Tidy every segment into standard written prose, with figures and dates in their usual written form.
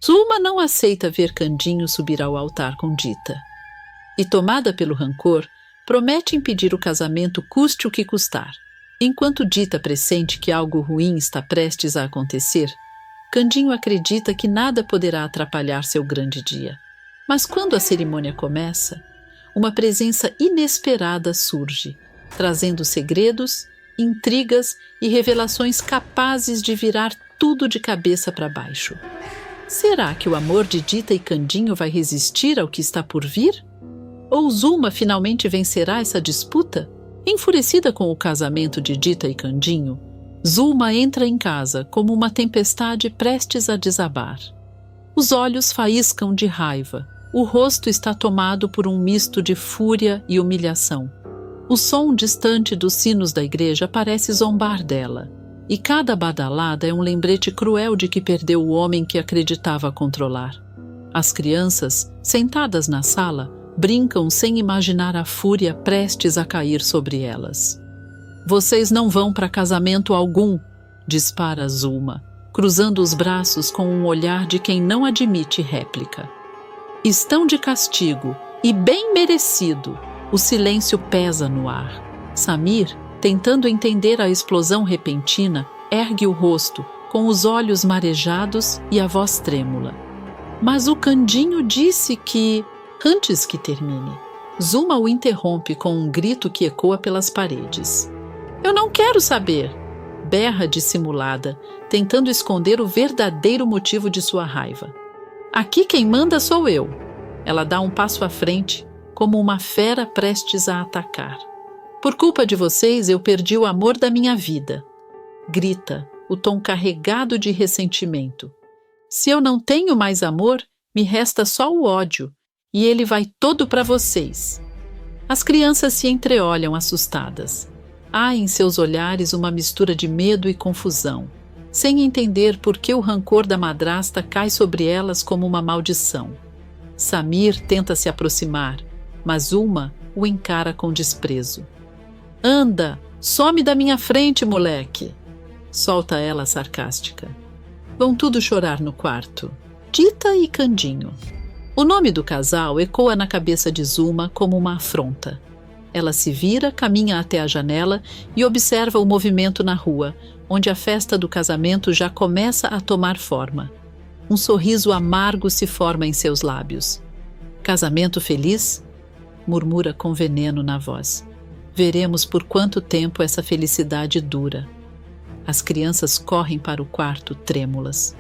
Zulma não aceita ver Candinho subir ao altar com Dita. E, tomada pelo rancor, promete impedir o casamento custe o que custar. Enquanto Dita pressente que algo ruim está prestes a acontecer, Candinho acredita que nada poderá atrapalhar seu grande dia. Mas quando a cerimônia começa, uma presença inesperada surge, trazendo segredos, intrigas e revelações capazes de virar tudo de cabeça para baixo. Será que o amor de Dita e Candinho vai resistir ao que está por vir? Ou Zulma finalmente vencerá essa disputa? Enfurecida com o casamento de Dita e Candinho, Zulma entra em casa como uma tempestade prestes a desabar. Os olhos faíscam de raiva, o rosto está tomado por um misto de fúria e humilhação. O som distante dos sinos da igreja parece zombar dela, e cada badalada é um lembrete cruel de que perdeu o homem que acreditava controlar. As crianças, sentadas na sala, brincam sem imaginar a fúria prestes a cair sobre elas. Vocês não vão para casamento algum, dispara Zulma, cruzando os braços com um olhar de quem não admite réplica. Estão de castigo, e bem merecido. O silêncio pesa no ar. Samir, tentando entender a explosão repentina, ergue o rosto, com os olhos marejados e a voz trêmula. Mas o Candinho disse que... Antes que termine, Zulma o interrompe com um grito que ecoa pelas paredes. Eu não quero saber! Berra dissimulada, tentando esconder o verdadeiro motivo de sua raiva. Aqui quem manda sou eu. Ela dá um passo à frente, como uma fera prestes a atacar. Por culpa de vocês, eu perdi o amor da minha vida. Grita, o tom carregado de ressentimento. Se eu não tenho mais amor, me resta só o ódio, e ele vai todo para vocês. As crianças se entreolham assustadas. Há em seus olhares uma mistura de medo e confusão, sem entender por que o rancor da madrasta cai sobre elas como uma maldição. Samir tenta se aproximar, mas Zulma o encara com desprezo. Anda, some da minha frente, moleque! Solta ela sarcástica. Vão tudo chorar no quarto. Dita e Candinho. O nome do casal ecoa na cabeça de Zulma como uma afronta. Ela se vira, caminha até a janela e observa o movimento na rua, onde a festa do casamento já começa a tomar forma. Um sorriso amargo se forma em seus lábios. Casamento feliz? Murmura com veneno na voz. Veremos por quanto tempo essa felicidade dura. As crianças correm para o quarto trêmulas.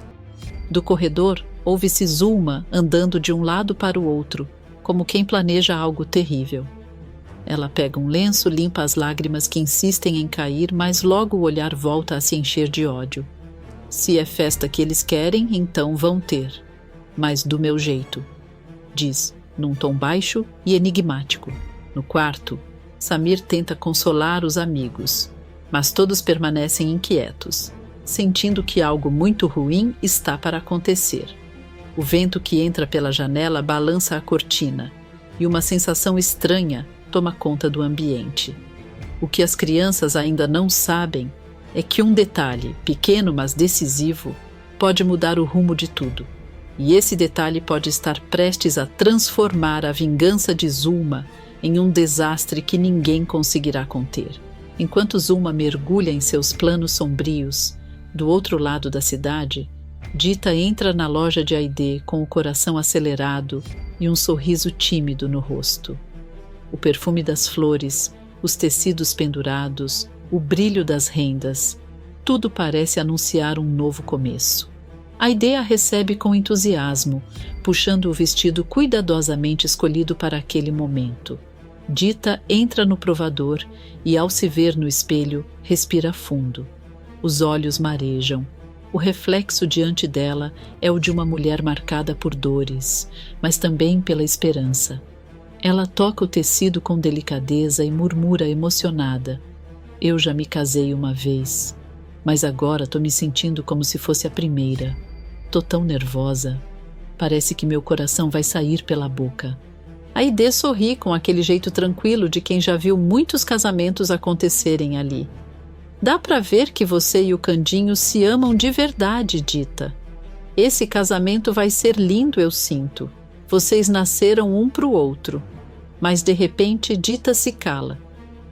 Do corredor, ouve-se Zulma andando de um lado para o outro, como quem planeja algo terrível. Ela pega um lenço, limpa as lágrimas que insistem em cair, mas logo o olhar volta a se encher de ódio. Se é festa que eles querem, então vão ter. Mas do meu jeito, diz, num tom baixo e enigmático. No quarto, Samir tenta consolar os amigos, mas todos permanecem inquietos, sentindo que algo muito ruim está para acontecer. O vento que entra pela janela balança a cortina, e uma sensação estranha toma conta do ambiente. O que as crianças ainda não sabem é que um detalhe, pequeno mas decisivo, pode mudar o rumo de tudo. E esse detalhe pode estar prestes a transformar a vingança de Zulma em um desastre que ninguém conseguirá conter. Enquanto Zulma mergulha em seus planos sombrios, do outro lado da cidade, Dita entra na loja de Aide com o coração acelerado e um sorriso tímido no rosto. O perfume das flores, os tecidos pendurados, o brilho das rendas, tudo parece anunciar um novo começo. Aide a recebe com entusiasmo, puxando o vestido cuidadosamente escolhido para aquele momento. Dita entra no provador e, ao se ver no espelho, respira fundo. Os olhos marejam. O reflexo diante dela é o de uma mulher marcada por dores, mas também pela esperança. Ela toca o tecido com delicadeza e murmura emocionada. Eu já me casei uma vez, mas agora tô me sentindo como se fosse a primeira. Tô tão nervosa. Parece que meu coração vai sair pela boca. Aide sorri com aquele jeito tranquilo de quem já viu muitos casamentos acontecerem ali. Dá pra ver que você e o Candinho se amam de verdade, Dita. Esse casamento vai ser lindo, eu sinto. Vocês nasceram um para o outro. Mas de repente Dita se cala.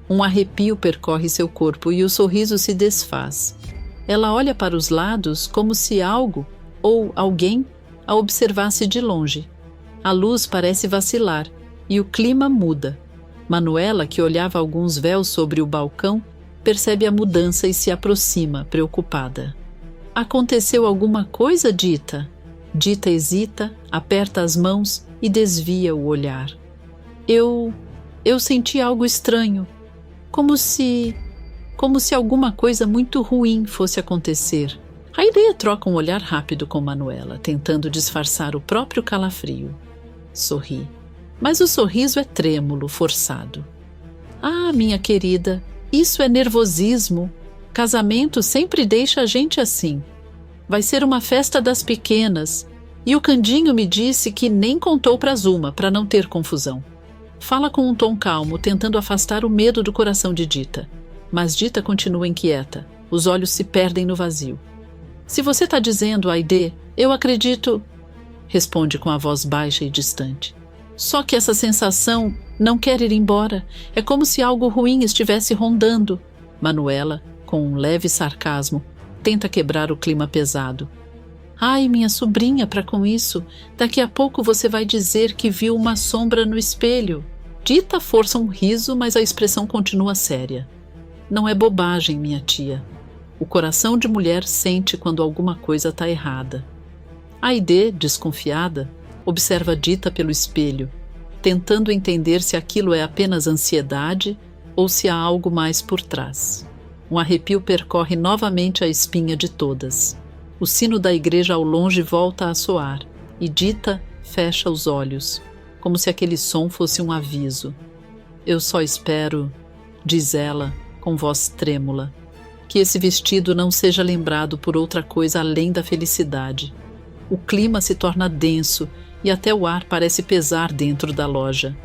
Um arrepio percorre seu corpo e o sorriso se desfaz. Ela olha para os lados como se algo ou alguém a observasse de longe. A luz parece vacilar e o clima muda. Manuela, que olhava alguns véus sobre o balcão, percebe a mudança e se aproxima, preocupada. Aconteceu alguma coisa, Dita? Dita hesita, aperta as mãos e desvia o olhar. Eu senti algo estranho, como se alguma coisa muito ruim fosse acontecer. Aide troca um olhar rápido com Manuela, tentando disfarçar o próprio calafrio. Sorri, mas o sorriso é trêmulo, forçado. Ah, minha querida, isso é nervosismo. Casamento sempre deixa a gente assim. Vai ser uma festa das pequenas. E o Candinho me disse que nem contou para Zuma, para não ter confusão. Fala com um tom calmo, tentando afastar o medo do coração de Dita. Mas Dita continua inquieta. Os olhos se perdem no vazio. Se você está dizendo, Aide, eu acredito... Responde com a voz baixa e distante. Só que essa sensação não quer ir embora. É como se algo ruim estivesse rondando. Manuela, com um leve sarcasmo, tenta quebrar o clima pesado. Ai, minha sobrinha, para com isso. Daqui a pouco você vai dizer que viu uma sombra no espelho. Dita força um riso, mas a expressão continua séria. Não é bobagem, minha tia. O coração de mulher sente quando alguma coisa está errada. Aide, desconfiada, observa Dita pelo espelho, tentando entender se aquilo é apenas ansiedade ou se há algo mais por trás. Um arrepio percorre novamente a espinha de todas. O sino da igreja ao longe volta a soar e Dita fecha os olhos, como se aquele som fosse um aviso. Eu só espero, diz ela, com voz trêmula, que esse vestido não seja lembrado por outra coisa além da felicidade. O clima se torna denso e até o ar parece pesar dentro da loja.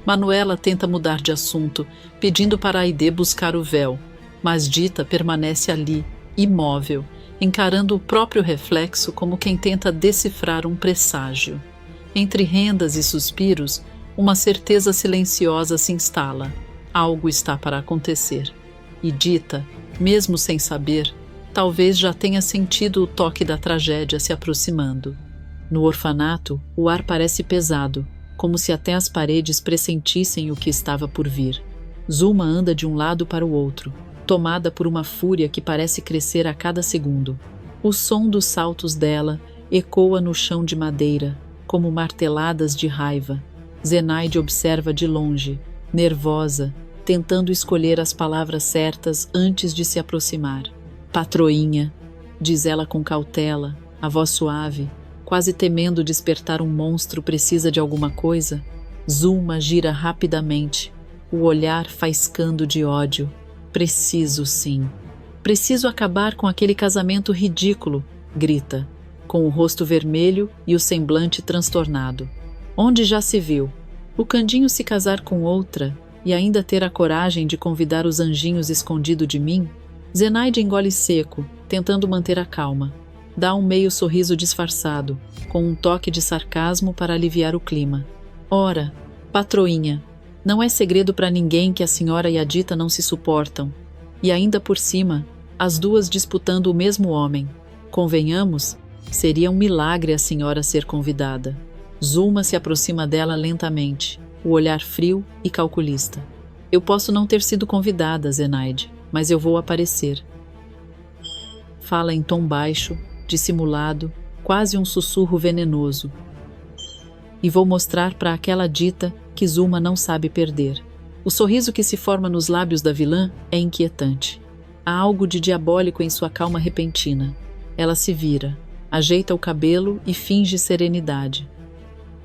Manuela tenta mudar de assunto, pedindo para Aide buscar o véu, mas Dita permanece ali, imóvel, encarando o próprio reflexo como quem tenta decifrar um presságio. Entre rendas e suspiros, uma certeza silenciosa se instala. Algo está para acontecer. E Dita, mesmo sem saber, talvez já tenha sentido o toque da tragédia se aproximando. No orfanato, o ar parece pesado, como se até as paredes pressentissem o que estava por vir. Zuma anda de um lado para o outro, tomada por uma fúria que parece crescer a cada segundo. O som dos saltos dela ecoa no chão de madeira, como marteladas de raiva. Zenaide observa de longe, nervosa, tentando escolher as palavras certas antes de se aproximar. Patroinha, diz ela com cautela, a voz suave, quase temendo despertar um monstro precisa de alguma coisa. Zuma gira rapidamente, o olhar faiscando de ódio. Preciso sim. Preciso acabar com aquele casamento ridículo, grita, com o rosto vermelho e o semblante transtornado. Onde já se viu? O Candinho se casar com outra e ainda ter a coragem de convidar os anjinhos escondido de mim? Zenaide engole seco, tentando manter a calma. Dá um meio sorriso disfarçado, com um toque de sarcasmo para aliviar o clima. Ora, patroinha, não é segredo para ninguém que a senhora e a Dita não se suportam. E ainda por cima, as duas disputando o mesmo homem. Convenhamos, seria um milagre a senhora ser convidada. Zuma se aproxima dela lentamente, o olhar frio e calculista. Eu posso não ter sido convidada, Zenaide, mas eu vou aparecer. Fala em tom baixo, dissimulado, quase um sussurro venenoso. E vou mostrar para aquela Dita que Zuma não sabe perder. O sorriso que se forma nos lábios da vilã é inquietante. Há algo de diabólico em sua calma repentina. Ela se vira, ajeita o cabelo e finge serenidade.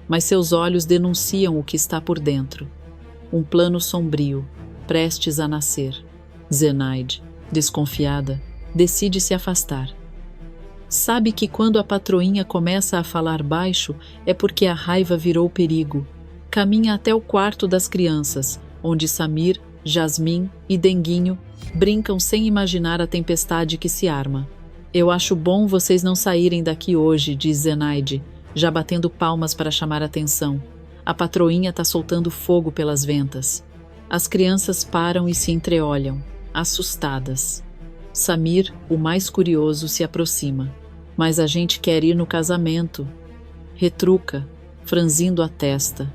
Mas seus olhos denunciam o que está por dentro. Um plano sombrio, prestes a nascer. Zenaide, desconfiada, decide se afastar. Sabe que quando a patroinha começa a falar baixo é porque a raiva virou perigo. Caminha até o quarto das crianças, onde Samir, Jasmim e Denguinho brincam sem imaginar a tempestade que se arma. Eu acho bom vocês não saírem daqui hoje, diz Zenaide, já batendo palmas para chamar atenção. A patroinha tá soltando fogo pelas ventas. As crianças param e se entreolham, assustadas. Samir, o mais curioso, se aproxima. Mas a gente quer ir no casamento. Retruca, franzindo a testa.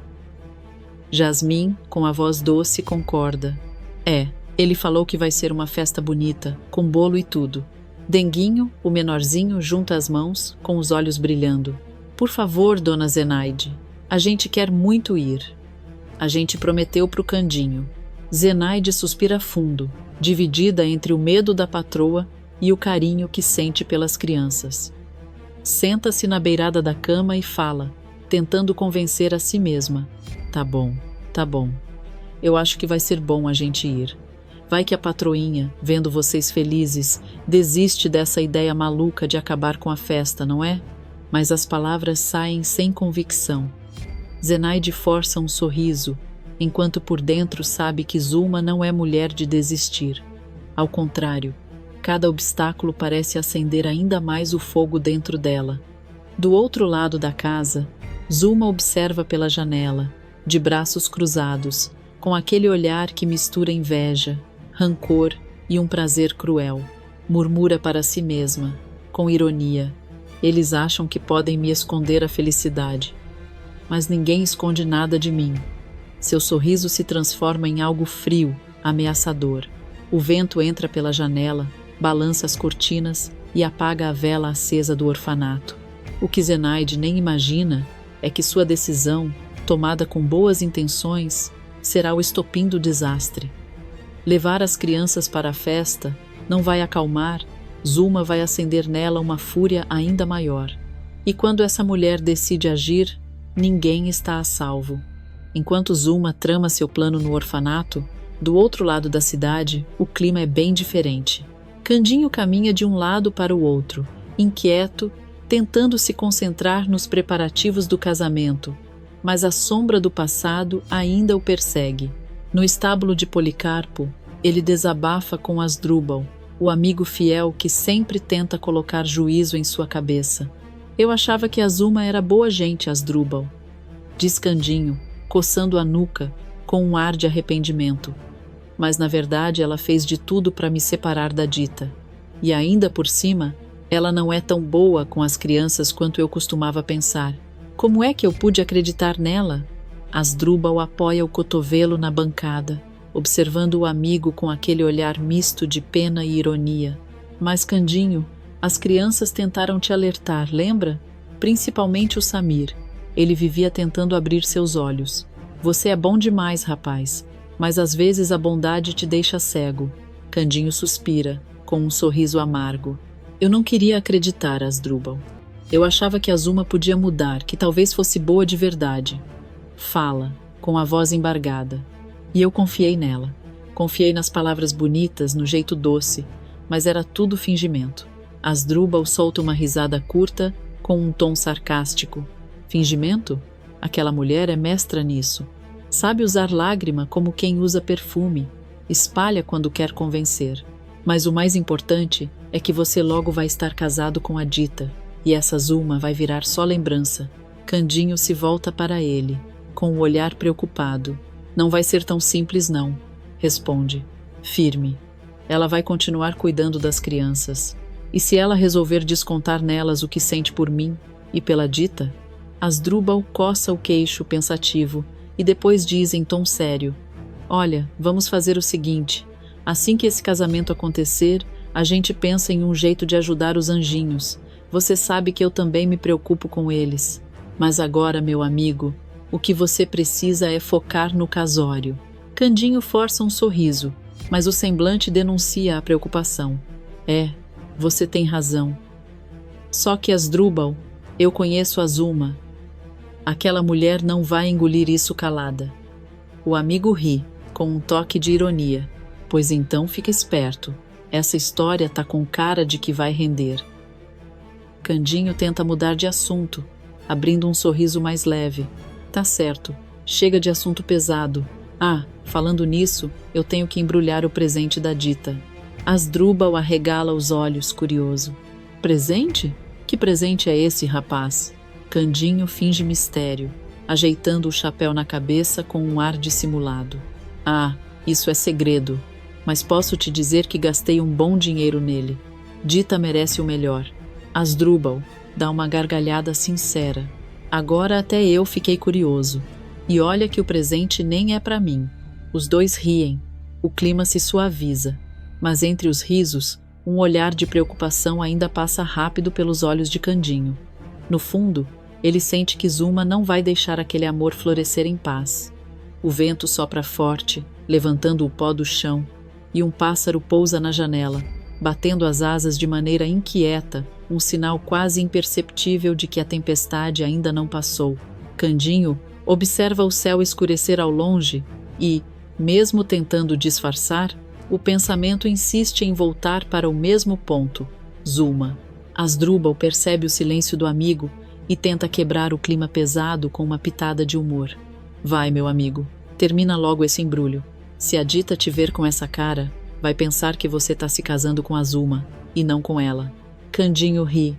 Jasmim, com a voz doce, concorda. Ele falou que vai ser uma festa bonita, com bolo e tudo. Denguinho, o menorzinho, junta as mãos, com os olhos brilhando. Por favor, dona Zenaide, a gente quer muito ir. A gente prometeu pro Candinho. Zenaide suspira fundo, dividida entre o medo da patroa e o carinho que sente pelas crianças. Senta-se na beirada da cama e fala, tentando convencer a si mesma. Tá bom. Eu acho que vai ser bom a gente ir. Vai que a patroinha, vendo vocês felizes, desiste dessa ideia maluca de acabar com a festa, não é? Mas as palavras saem sem convicção. Zenaide força um sorriso, enquanto por dentro sabe que Zulma não é mulher de desistir. Ao contrário, cada obstáculo parece acender ainda mais o fogo dentro dela. Do outro lado da casa, Zulma observa pela janela, de braços cruzados, com aquele olhar que mistura inveja, rancor e um prazer cruel. Murmura para si mesma, com ironia. Eles acham que podem me esconder a felicidade. Mas ninguém esconde nada de mim. Seu sorriso se transforma em algo frio, ameaçador. O vento entra pela janela, balança as cortinas e apaga a vela acesa do orfanato. O que Zenaide nem imagina é que sua decisão, tomada com boas intenções, será o estopim do desastre. Levar as crianças para a festa não vai acalmar, Zulma vai acender nela uma fúria ainda maior. E quando essa mulher decide agir, ninguém está a salvo. Enquanto Zulma trama seu plano no orfanato, do outro lado da cidade, o clima é bem diferente. Candinho caminha de um lado para o outro, inquieto, tentando se concentrar nos preparativos do casamento, mas a sombra do passado ainda o persegue. No estábulo de Policarpo, ele desabafa com Asdrúbal, o amigo fiel que sempre tenta colocar juízo em sua cabeça. Eu achava que a Zulma era boa gente, Asdrúbal, diz Candinho, coçando a nuca, com um ar de arrependimento. Mas na verdade ela fez de tudo para me separar da Dita. E ainda por cima, ela não é tão boa com as crianças quanto eu costumava pensar. Como é que eu pude acreditar nela? Asdrúbal apoia o cotovelo na bancada, observando o amigo com aquele olhar misto de pena e ironia. Mas, Candinho, as crianças tentaram te alertar, lembra? Principalmente o Samir. Ele vivia tentando abrir seus olhos. Você é bom demais, rapaz, mas às vezes a bondade te deixa cego. Candinho suspira, com um sorriso amargo. Eu não queria acreditar, Asdrúbal. Eu achava que a Zulma podia mudar, que talvez fosse boa de verdade. Fala, com a voz embargada. E eu confiei nela. Confiei nas palavras bonitas, no jeito doce, mas era tudo fingimento. Asdrúbal solta uma risada curta, com um tom sarcástico. Fingimento? Aquela mulher é mestra nisso. Sabe usar lágrima como quem usa perfume. Espalha quando quer convencer. Mas o mais importante é que você logo vai estar casado com a Dita, e essa Zulma vai virar só lembrança. Candinho se volta para ele, com o olhar preocupado. Não vai ser tão simples não, responde, firme. Ela vai continuar cuidando das crianças. E se ela resolver descontar nelas o que sente por mim e pela Dita? Asdrúbal coça o queixo pensativo e depois diz em tom sério: olha, vamos fazer o seguinte. Assim que esse casamento acontecer, a gente pensa em um jeito de ajudar os anjinhos. Você sabe que eu também me preocupo com eles. Mas agora, meu amigo, o que você precisa é focar no casório. Candinho força um sorriso, mas o semblante denuncia a preocupação. Você tem razão. Só que Asdrúbal, eu conheço a Zulma. Aquela mulher não vai engolir isso calada. O amigo ri, com um toque de ironia. Pois então fica esperto. Essa história tá com cara de que vai render. Candinho tenta mudar de assunto, abrindo um sorriso mais leve. Tá certo, chega de assunto pesado. Falando nisso, eu tenho que embrulhar o presente da Dita. Asdrúbal arregala os olhos, curioso. Presente? Que presente é esse, rapaz? Candinho finge mistério, ajeitando o chapéu na cabeça com um ar dissimulado. Ah, isso é segredo, mas posso te dizer que gastei um bom dinheiro nele. Dita merece o melhor. Asdrúbal dá uma gargalhada sincera. Agora até eu fiquei curioso. E olha que o presente nem é para mim. Os dois riem. O clima se suaviza. Mas entre os risos, um olhar de preocupação ainda passa rápido pelos olhos de Candinho. No fundo, ele sente que Zuma não vai deixar aquele amor florescer em paz. O vento sopra forte, levantando o pó do chão, e um pássaro pousa na janela, batendo as asas de maneira inquieta, um sinal quase imperceptível de que a tempestade ainda não passou. Candinho observa o céu escurecer ao longe e, mesmo tentando disfarçar, o pensamento insiste em voltar para o mesmo ponto: Zuma. Asdrúbal percebe o silêncio do amigo e tenta quebrar o clima pesado com uma pitada de humor. Vai, meu amigo, termina logo esse embrulho. Se a Dita te ver com essa cara, vai pensar que você está se casando com a Zuma, e não com ela. Candinho ri,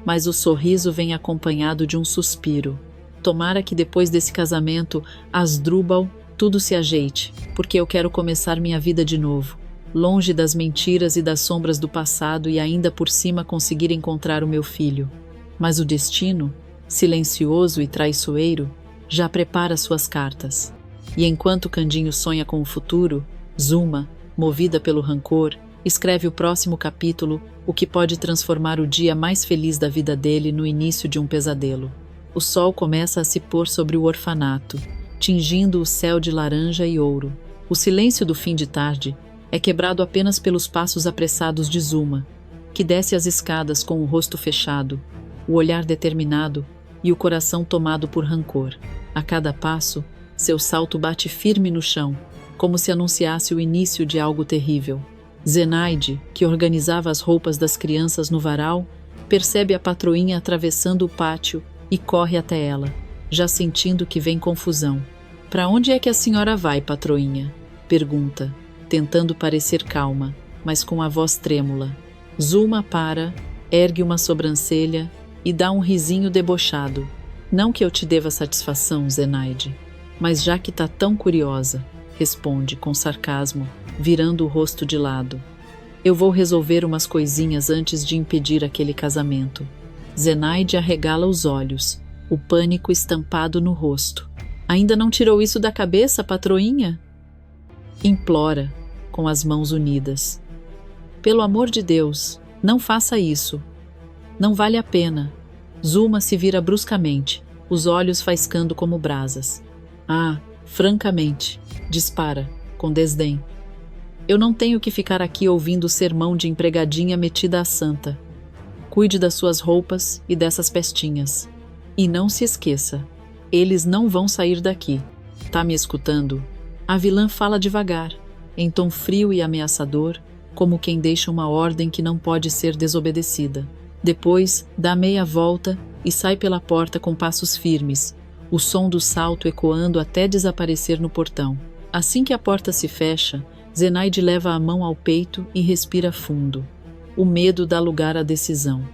mas o sorriso vem acompanhado de um suspiro. Tomara que depois desse casamento, Asdrúbal, tudo se ajeite, porque eu quero começar minha vida de novo, longe das mentiras e das sombras do passado e ainda por cima conseguir encontrar o meu filho. Mas o destino, silencioso e traiçoeiro, já prepara suas cartas. E enquanto Candinho sonha com o futuro, Zuma, movida pelo rancor, escreve o próximo capítulo, o que pode transformar o dia mais feliz da vida dele no início de um pesadelo. O sol começa a se pôr sobre o orfanato, tingindo o céu de laranja e ouro. O silêncio do fim de tarde é quebrado apenas pelos passos apressados de Zuma, que desce as escadas com o rosto fechado, o olhar determinado e o coração tomado por rancor. A cada passo, seu salto bate firme no chão, como se anunciasse o início de algo terrível. Zenaide, que organizava as roupas das crianças no varal, percebe a patroinha atravessando o pátio e corre até ela, já sentindo que vem confusão. "Para onde é que a senhora vai, patroinha?" pergunta, tentando parecer calma, mas com a voz trêmula. Zuma para, ergue uma sobrancelha e dá um risinho debochado. "Não que eu te deva satisfação, Zenaide, mas já que tá tão curiosa", responde com sarcasmo, virando o rosto de lado. "Eu vou resolver umas coisinhas antes de impedir aquele casamento." Zenaide arregala os olhos, o pânico estampado no rosto. "Ainda não tirou isso da cabeça, patroinha?" Implora, com as mãos unidas. "Pelo amor de Deus, não faça isso. Não vale a pena." Zuma se vira bruscamente, os olhos faiscando como brasas. "Ah, francamente", dispara, com desdém. "Eu não tenho que ficar aqui ouvindo o sermão de empregadinha metida à santa. Cuide das suas roupas e dessas pestinhas. E não se esqueça, eles não vão sair daqui. Tá me escutando?" A vilã fala devagar, em tom frio e ameaçador, como quem deixa uma ordem que não pode ser desobedecida. Depois, dá meia volta e sai pela porta com passos firmes, o som do salto ecoando até desaparecer no portão. Assim que a porta se fecha, Zenaide leva a mão ao peito e respira fundo. O medo dá lugar à decisão.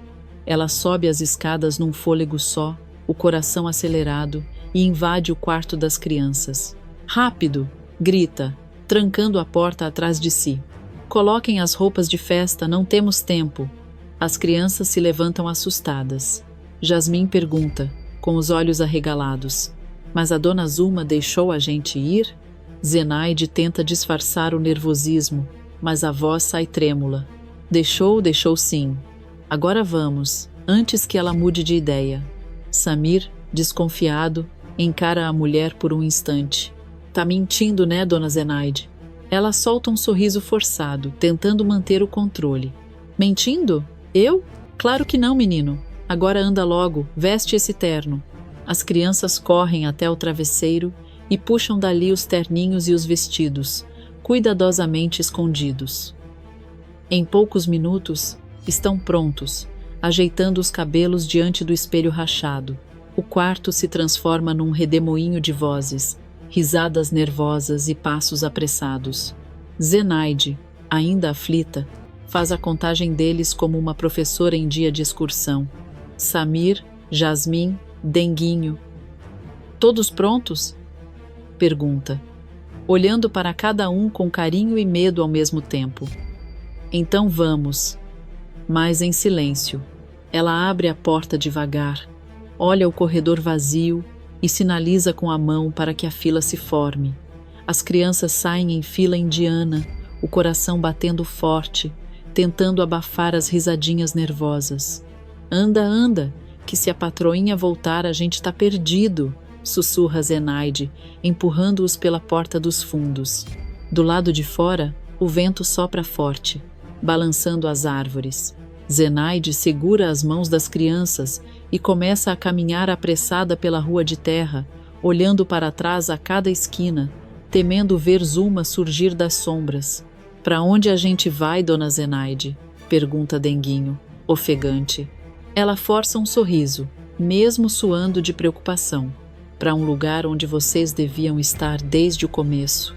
Ela sobe as escadas num fôlego só, o coração acelerado, e invade o quarto das crianças. "Rápido!" grita, trancando a porta atrás de si. "Coloquem as roupas de festa, não temos tempo." As crianças se levantam assustadas. Jasmin pergunta, com os olhos arregalados: "Mas a dona Zuma deixou a gente ir?" Zenaide tenta disfarçar o nervosismo, mas a voz sai trêmula. Deixou sim. Agora vamos, antes que ela mude de ideia." Samir, desconfiado, encara a mulher por um instante. "Tá mentindo, né, dona Zenaide?" Ela solta um sorriso forçado, tentando manter o controle. "Mentindo? Eu? Claro que não, menino. Agora anda logo, veste esse terno." As crianças correm até o travesseiro e puxam dali os terninhos e os vestidos, cuidadosamente escondidos. Em poucos minutos, estão prontos, ajeitando os cabelos diante do espelho rachado. O quarto se transforma num redemoinho de vozes, risadas nervosas e passos apressados. Zenaide, ainda aflita, Faz a contagem deles como uma professora em dia de excursão. Samir, Jasmim, Denguinho. Todos prontos? Pergunta, olhando para cada um com carinho e medo ao mesmo tempo. Então vamos. Mas em silêncio. Ela abre a porta devagar, olha o corredor vazio e sinaliza com a mão para que a fila se forme. As crianças saem em fila indiana, o coração batendo forte, tentando abafar as risadinhas nervosas. Anda, anda, que se a patroinha voltar a gente tá perdido, sussurra Zenaide, empurrando-os pela porta dos fundos. Do lado de fora, o vento sopra forte, balançando as árvores. Zenaide segura as mãos das crianças e começa a caminhar apressada pela rua de terra, olhando para trás a cada esquina, temendo ver Zuma surgir das sombras. Para onde a gente vai, dona Zenaide? Pergunta Denguinho, ofegante. Ela força um sorriso, mesmo suando de preocupação. Para um lugar onde vocês deviam estar desde o começo.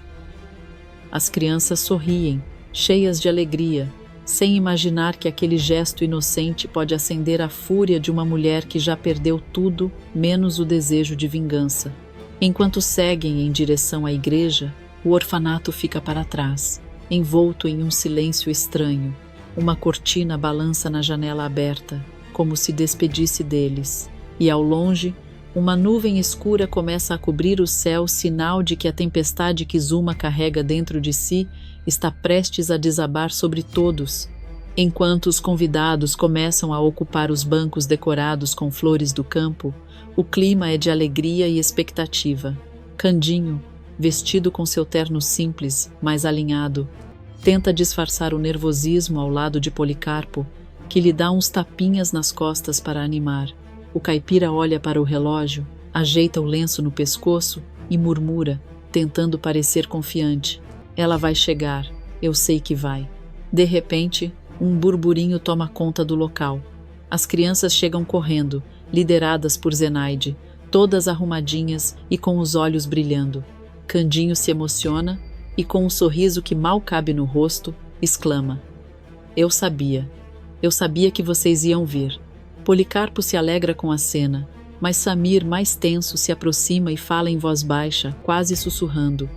As crianças sorriem, cheias de alegria, sem imaginar que aquele gesto inocente pode acender a fúria de uma mulher que já perdeu tudo, menos o desejo de vingança. Enquanto seguem em direção à igreja, o orfanato fica para trás, envolto em um silêncio estranho. Uma cortina balança na janela aberta, como se despedisse deles, e ao longe, uma nuvem escura começa a cobrir o céu, sinal de que a tempestade que Zuma carrega dentro de si está prestes a desabar sobre todos. Enquanto os convidados começam a ocupar os bancos decorados com flores do campo, o clima é de alegria e expectativa. Candinho, vestido com seu terno simples, mas alinhado, tenta disfarçar o nervosismo ao lado de Policarpo, que lhe dá uns tapinhas nas costas para animar. O caipira olha para o relógio, ajeita o lenço no pescoço e murmura, tentando parecer confiante. Ela vai chegar, eu sei que vai. De repente, um burburinho toma conta do local. As crianças chegam correndo, lideradas por Zenaide, todas arrumadinhas e com os olhos brilhando. Candinho se emociona e, com um sorriso que mal cabe no rosto, exclama: Eu sabia que vocês iam vir. Policarpo se alegra com a cena, mas Samir, mais tenso, se aproxima e fala em voz baixa, quase sussurrando.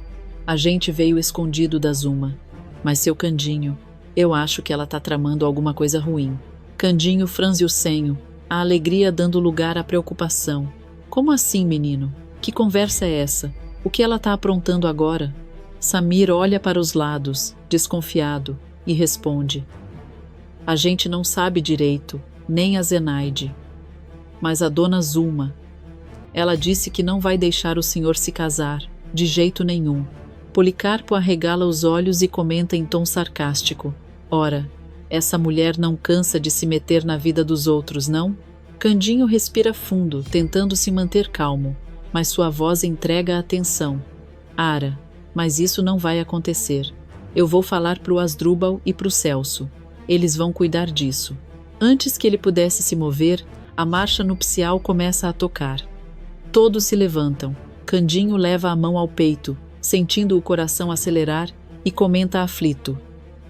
A gente veio escondido da Zuma, mas seu Candinho, eu acho que ela tá tramando alguma coisa ruim. Candinho franze o senho, a alegria dando lugar à preocupação. Como assim, menino? Que conversa é essa? O que ela tá aprontando agora? Samir olha para os lados, desconfiado, e responde. A gente não sabe direito, nem a Zenaide. Mas a dona Zuma. Ela disse que não vai deixar o senhor se casar, de jeito nenhum. Policarpo arregala os olhos e comenta em tom sarcástico. Ora, essa mulher não cansa de se meter na vida dos outros, não? Candinho respira fundo, tentando se manter calmo, mas sua voz entrega a atenção. Ara, mas isso não vai acontecer. Eu vou falar pro Asdrúbal e pro Celso. Eles vão cuidar disso. Antes que ele pudesse se mover, a marcha nupcial começa a tocar. Todos se levantam. Candinho leva a mão ao peito, sentindo o coração acelerar, e comenta aflito.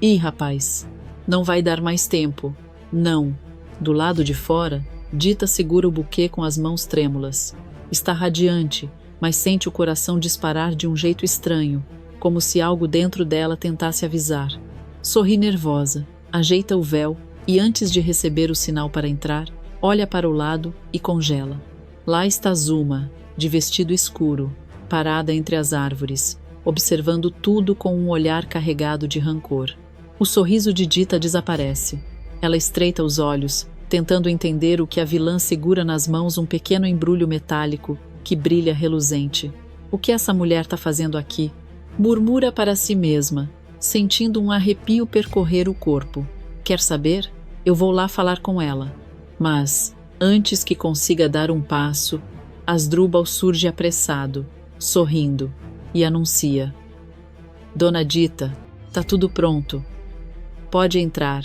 Ih, rapaz, não vai dar mais tempo. Não. Do lado de fora, Dita segura o buquê com as mãos trêmulas. Está radiante, mas sente o coração disparar de um jeito estranho, como se algo dentro dela tentasse avisar. Sorri nervosa, ajeita o véu e, antes de receber o sinal para entrar, olha para o lado e congela. Lá está Zuma, de vestido escuro, parada entre as árvores, observando tudo com um olhar carregado de rancor. O sorriso de Dita desaparece. Ela estreita os olhos, tentando entender o que a vilã segura nas mãos, um pequeno embrulho metálico que brilha reluzente. O que essa mulher está fazendo aqui? Murmura para si mesma, sentindo um arrepio percorrer o corpo. Quer saber? Eu vou lá falar com ela. Mas, antes que consiga dar um passo, Asdrúbal surge apressado, sorrindo, e anuncia. Dona Dita, tá tudo pronto. Pode entrar.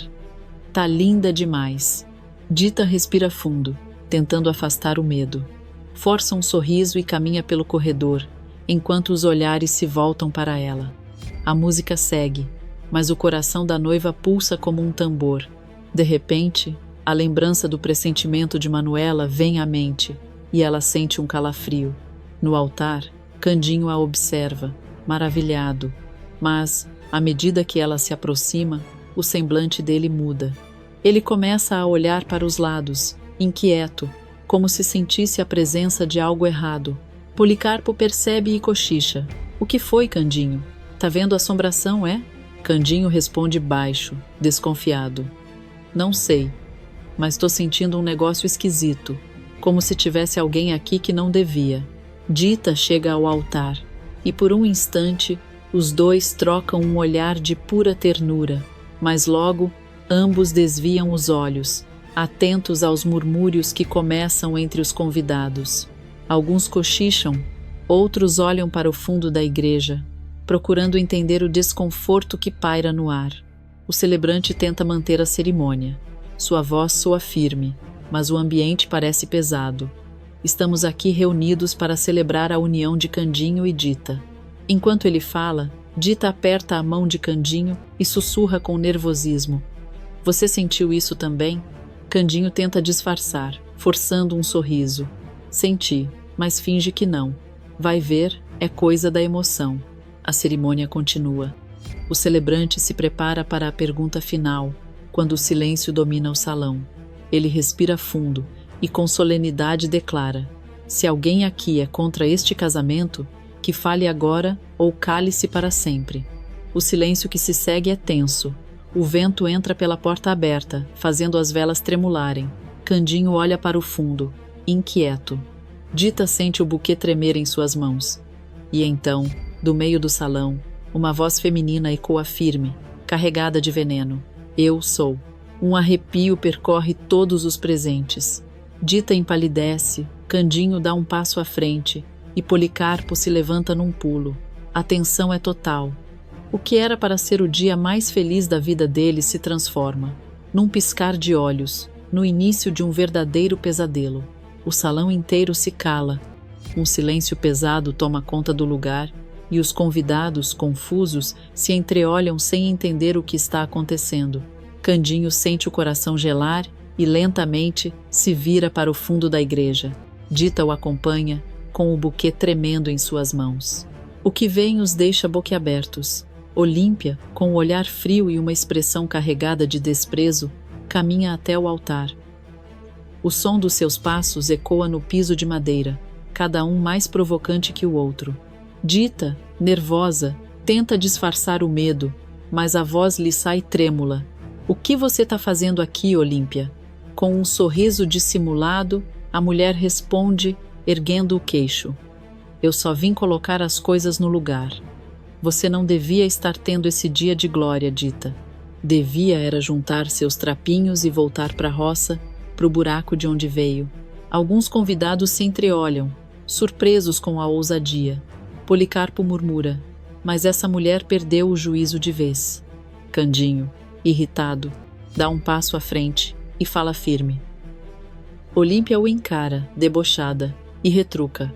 Tá linda demais. Dita respira fundo, tentando afastar o medo. Força um sorriso e caminha pelo corredor, enquanto os olhares se voltam para ela. A música segue. mas o coração da noiva pulsa como um tambor. De repente, a lembrança do pressentimento de Manuela vem à mente e ela sente um calafrio. No altar, Candinho a observa, maravilhado, mas, à medida que ela se aproxima, o semblante dele muda. Ele começa a olhar para os lados, inquieto, como se sentisse a presença de algo errado. Policarpo percebe e cochicha. O que foi, Candinho? Tá vendo assombração, é? Candinho responde baixo, desconfiado. Não sei, mas tô sentindo um negócio esquisito, como se tivesse alguém aqui que não devia. Dita chega ao altar, e por um instante os dois trocam um olhar de pura ternura, mas logo ambos desviam os olhos, atentos aos murmúrios que começam entre os convidados. Alguns cochicham, outros olham para o fundo da igreja, procurando entender o desconforto que paira no ar. O celebrante tenta manter a cerimônia. Sua voz soa firme, mas o ambiente parece pesado. Estamos aqui reunidos para celebrar a união de Candinho e Dita. Enquanto ele fala, Dita aperta a mão de Candinho e sussurra com nervosismo. Você sentiu isso também? Candinho tenta disfarçar, forçando um sorriso. Senti, mas finge que não. Vai ver, é coisa da emoção. A cerimônia continua. O celebrante se prepara para a pergunta final, quando o silêncio domina o salão. Ele respira fundo e com solenidade declara: se alguém aqui é contra este casamento, que fale agora ou cale-se para sempre. O silêncio que se segue é tenso. O vento entra pela porta aberta, fazendo as velas tremularem. Candinho olha para o fundo, inquieto. Dita sente o buquê tremer em suas mãos. E então, do meio do salão, uma voz feminina ecoa firme, carregada de veneno. Eu sou. Um arrepio percorre todos os presentes. Dita empalidece, Candinho dá um passo à frente e Policarpo se levanta num pulo. A tensão é total. O que era para ser o dia mais feliz da vida deles se transforma, num piscar de olhos, no início de um verdadeiro pesadelo. O salão inteiro se cala. Um silêncio pesado toma conta do lugar e os convidados, confusos, se entreolham sem entender o que está acontecendo. Candinho sente o coração gelar e, lentamente, se vira para o fundo da igreja. Dita o acompanha, com o buquê tremendo em suas mãos. O que vem os deixa boquiabertos. Olímpia, com o olhar frio e uma expressão carregada de desprezo, caminha até o altar. O som dos seus passos ecoa no piso de madeira, cada um mais provocante que o outro. Dita, nervosa, tenta disfarçar o medo, mas a voz lhe sai trêmula. O que você está fazendo aqui, Olímpia? Com um sorriso dissimulado, a mulher responde, erguendo o queixo. Eu só vim colocar as coisas no lugar. Você não devia estar tendo esse dia de glória, Dita. Devia era juntar seus trapinhos e voltar para a roça, para o buraco de onde veio. Alguns convidados se entreolham, surpresos com a ousadia. Policarpo murmura, mas essa mulher perdeu o juízo de vez. Candinho, irritado, dá um passo à frente e fala firme. Olímpia o encara, debochada, e retruca.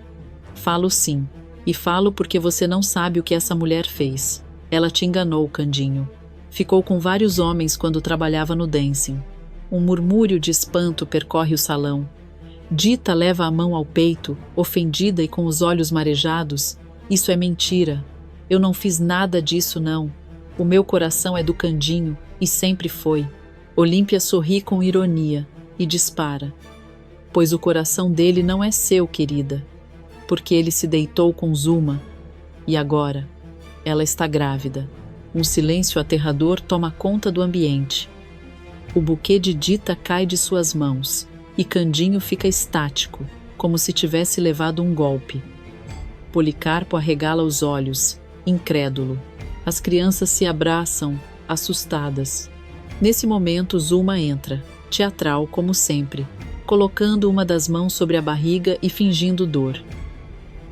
Falo sim, e falo porque você não sabe o que essa mulher fez. Ela te enganou, Candinho. Ficou com vários homens quando trabalhava no dancing. Um murmúrio de espanto percorre o salão. Dita leva a mão ao peito, ofendida e com os olhos marejados. Isso é mentira. Eu não fiz nada disso, não. O meu coração é do Candinho, e sempre foi. Olímpia sorri com ironia e dispara. Pois o coração dele não é seu, querida. Porque ele se deitou com Zuma. E agora? Ela está grávida. Um silêncio aterrador toma conta do ambiente. O buquê de Dita cai de suas mãos, e Candinho fica estático, como se tivesse levado um golpe. Policarpo arregala os olhos, incrédulo. As crianças se abraçam, assustadas. Nesse momento, Zuma entra, teatral como sempre, colocando uma das mãos sobre a barriga e fingindo dor.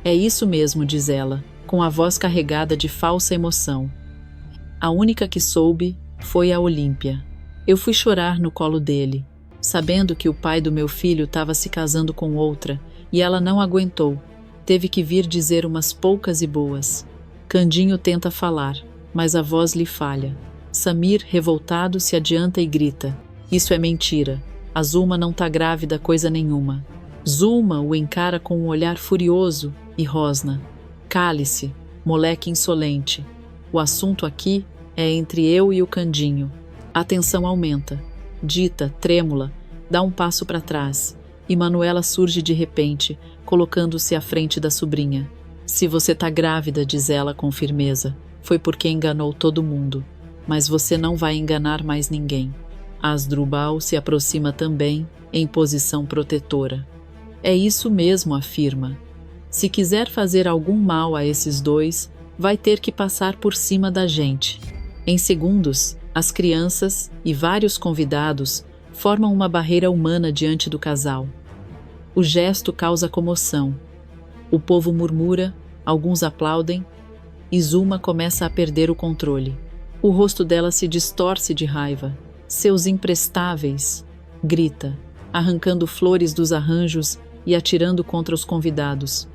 É isso mesmo, diz ela, com a voz carregada de falsa emoção. A única que soube foi a Olímpia. Eu fui chorar no colo dele, sabendo que o pai do meu filho estava se casando com outra, e ela não aguentou. Teve que vir dizer umas poucas e boas. Candinho tenta falar, mas a voz lhe falha. Samir, revoltado, se adianta e grita: isso é mentira. A Zuma não tá grávida coisa nenhuma. Zuma o encara com um olhar furioso e rosna: cale-se, moleque insolente. O assunto aqui é entre eu e o Candinho. A tensão aumenta. Dita, trêmula, dá um passo para trás e Manuela surge de repente, colocando-se à frente da sobrinha. Se você tá grávida, diz ela com firmeza, foi porque enganou todo mundo. Mas você não vai enganar mais ninguém. Asdrubal se aproxima também, em posição protetora. É isso mesmo, afirma. Se quiser fazer algum mal a esses dois, vai ter que passar por cima da gente. Em segundos, as crianças e vários convidados formam uma barreira humana diante do casal. O gesto causa comoção. O povo murmura, alguns aplaudem, e Zuma começa a perder o controle. O rosto dela se distorce de raiva. Seus imprestáveis, grita, arrancando flores dos arranjos e atirando contra os convidados.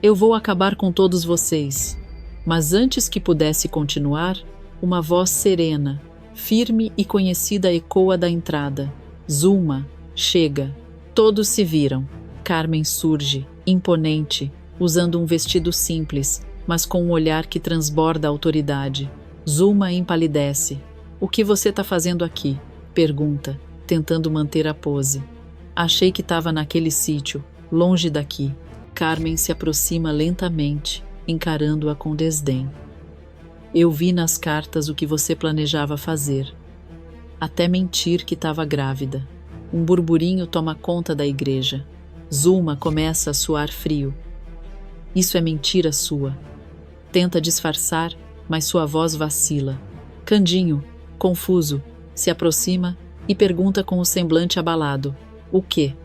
Eu vou acabar com todos vocês. Mas antes que pudesse continuar, uma voz serena, firme e conhecida ecoa da entrada. Zuma, chega. Todos se viram. Carmen surge, imponente, usando um vestido simples, mas com um olhar que transborda autoridade. Zuma empalidece. O que você tá fazendo aqui? Pergunta, tentando manter a pose. Achei que estava naquele sítio, longe daqui. Carmen se aproxima lentamente, encarando-a com desdém. Eu vi nas cartas o que você planejava fazer. Até mentir que estava grávida. Um burburinho toma conta da igreja. Zuma começa a suar frio. Isso é mentira sua. Tenta disfarçar, mas sua voz vacila. Candinho, confuso, se aproxima e pergunta com o semblante abalado: o quê?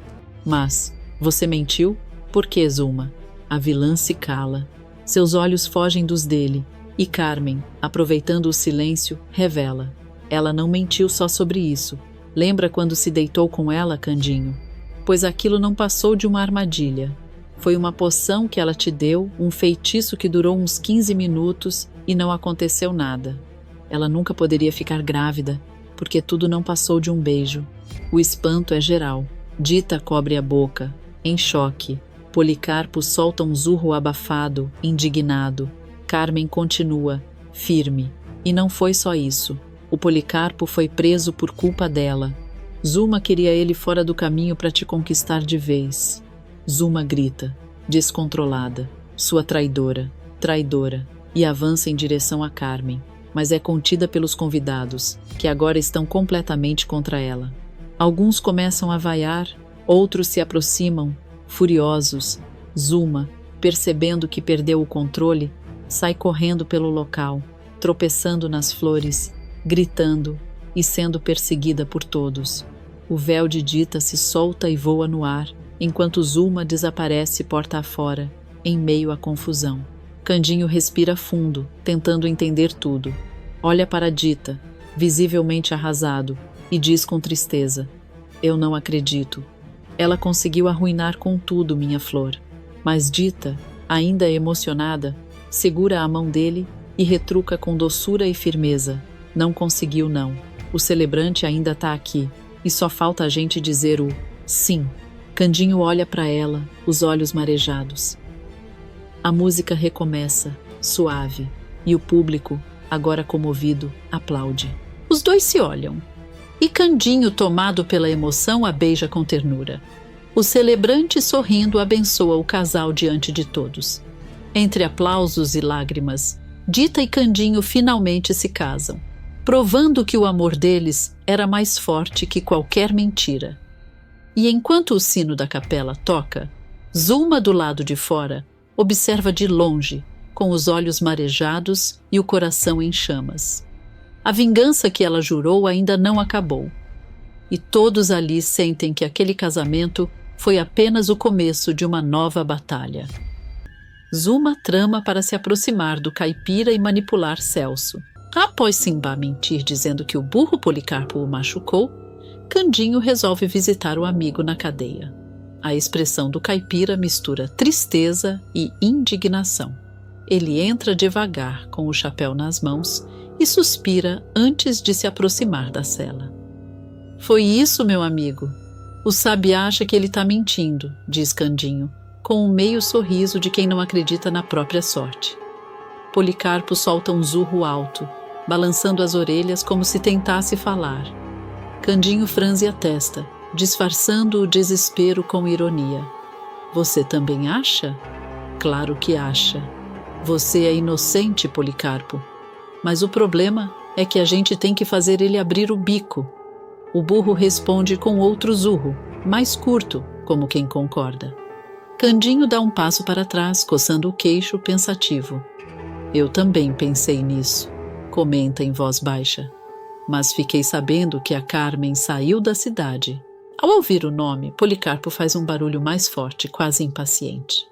Mas, você mentiu? Por que, Zuma? A vilã se cala. Seus olhos fogem dos dele. E Carmen, aproveitando o silêncio, revela: ela não mentiu só sobre isso. Lembra quando se deitou com ela, Candinho? Pois aquilo não passou de uma armadilha. Foi uma poção que ela te deu, um feitiço que durou uns 15 minutos e não aconteceu nada. Ela nunca poderia ficar grávida, porque tudo não passou de um beijo. O espanto é geral. Dita cobre a boca, em choque. Policarpo solta um zurro abafado, indignado. Carmen continua, firme. E não foi só isso. O Policarpo foi preso por culpa dela. Zuma queria ele fora do caminho para te conquistar de vez. Zuma grita, descontrolada. Sua traidora, traidora. E avança em direção a Carmen. Mas é contida pelos convidados, que agora estão completamente contra ela. Alguns começam a vaiar, outros se aproximam, furiosos. Zuma, percebendo que perdeu o controle, sai correndo pelo local, tropeçando nas flores, gritando e sendo perseguida por todos. O véu de Dita se solta e voa no ar, enquanto Zuma desaparece porta afora, em meio à confusão. Candinho respira fundo, tentando entender tudo. Olha para Dita, visivelmente arrasado, e diz com tristeza: eu não acredito. Ela conseguiu arruinar com tudo minha flor. Mas Dita, ainda emocionada, segura a mão dele e retruca com doçura e firmeza: não conseguiu não. O celebrante ainda está aqui, e só falta a gente dizer o sim. Candinho olha para ela, os olhos marejados. A música recomeça, suave, e o público, agora comovido, aplaude. Os dois se olham, e Candinho, tomado pela emoção, a beija com ternura. O celebrante, sorrindo, abençoa o casal diante de todos. Entre aplausos e lágrimas, Dita e Candinho finalmente se casam, provando que o amor deles era mais forte que qualquer mentira. E enquanto o sino da capela toca, Zuma, do lado de fora, observa de longe, com os olhos marejados e o coração em chamas. A vingança que ela jurou ainda não acabou. E todos ali sentem que aquele casamento foi apenas o começo de uma nova batalha. Zuma trama para se aproximar do caipira e manipular Celso. Após Simbá mentir dizendo que o burro Policarpo o machucou, Candinho resolve visitar o amigo na cadeia. A expressão do caipira mistura tristeza e indignação. Ele entra devagar, com o chapéu nas mãos, e suspira antes de se aproximar da cela. Foi isso, meu amigo. O sabiá acha que ele está mentindo, diz Candinho, com um meio sorriso de quem não acredita na própria sorte. Policarpo solta um zurro alto, balançando as orelhas como se tentasse falar. Candinho franze a testa, disfarçando o desespero com ironia. Você também acha? Claro que acha. Você é inocente, Policarpo. Mas o problema é que a gente tem que fazer ele abrir o bico. O burro responde com outro zurro, mais curto, como quem concorda. Candinho dá um passo para trás, coçando o queixo, pensativo. Eu também pensei nisso, comenta em voz baixa. Mas fiquei sabendo que a Carmen saiu da cidade. Ao ouvir o nome, Policarpo faz um barulho mais forte, quase impaciente.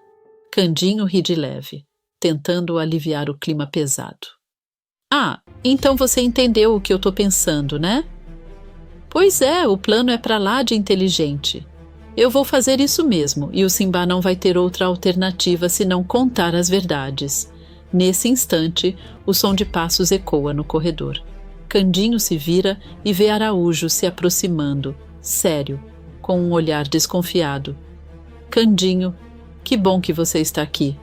Candinho ri de leve, tentando aliviar o clima pesado. Ah, então você entendeu o que eu tô pensando, né? Pois é, o plano é pra lá de inteligente. Eu vou fazer isso mesmo, e o Simbá não vai ter outra alternativa senão contar as verdades. Nesse instante, o som de passos ecoa no corredor. Candinho se vira e vê Araújo se aproximando, sério, com um olhar desconfiado. Candinho, que bom que você está aqui,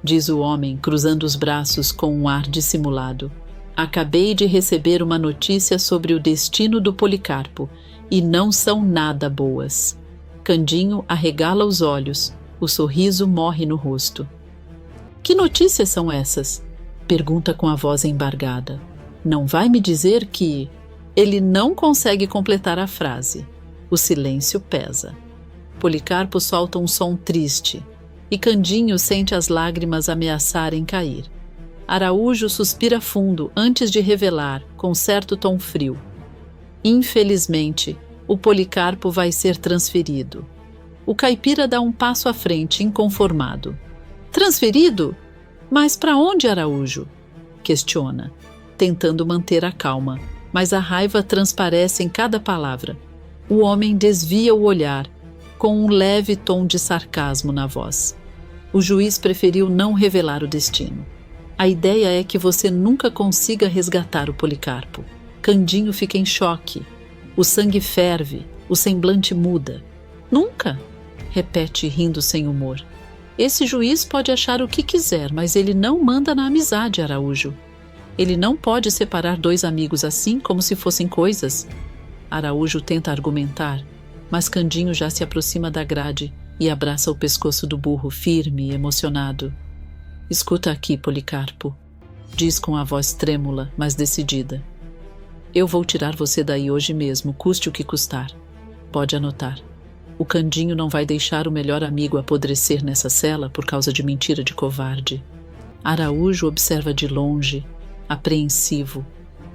diz o homem, cruzando os braços com um ar dissimulado. Acabei de receber uma notícia sobre o destino do Policarpo, e não são nada boas. Candinho arregala os olhos, o sorriso morre no rosto. Que notícias são essas? Pergunta com a voz embargada. Não vai me dizer que... Ele não consegue completar a frase. O silêncio pesa. Policarpo solta um som triste, e Candinho sente as lágrimas ameaçarem cair. Araújo suspira fundo antes de revelar, com certo tom frio. Infelizmente, o Policarpo vai ser transferido. O caipira dá um passo à frente, inconformado. Transferido? Mas para onde, Araújo? Questiona, tentando manter a calma, mas a raiva transparece em cada palavra. O homem desvia o olhar, com um leve tom de sarcasmo na voz. O juiz preferiu não revelar o destino. A ideia é que você nunca consiga resgatar o Policarpo. Candinho fica em choque. O sangue ferve, o semblante muda. Nunca? Repete rindo sem humor. Esse juiz pode achar o que quiser, mas ele não manda na amizade, Araújo. Ele não pode separar dois amigos assim como se fossem coisas. Araújo tenta argumentar, mas Candinho já se aproxima da grade e abraça o pescoço do burro, firme e emocionado. Escuta aqui, Policarpo, diz com a voz trêmula, mas decidida. Eu vou tirar você daí hoje mesmo, custe o que custar. Pode anotar. O Candinho não vai deixar o melhor amigo apodrecer nessa cela por causa de mentira de covarde. Araújo observa de longe, apreensivo,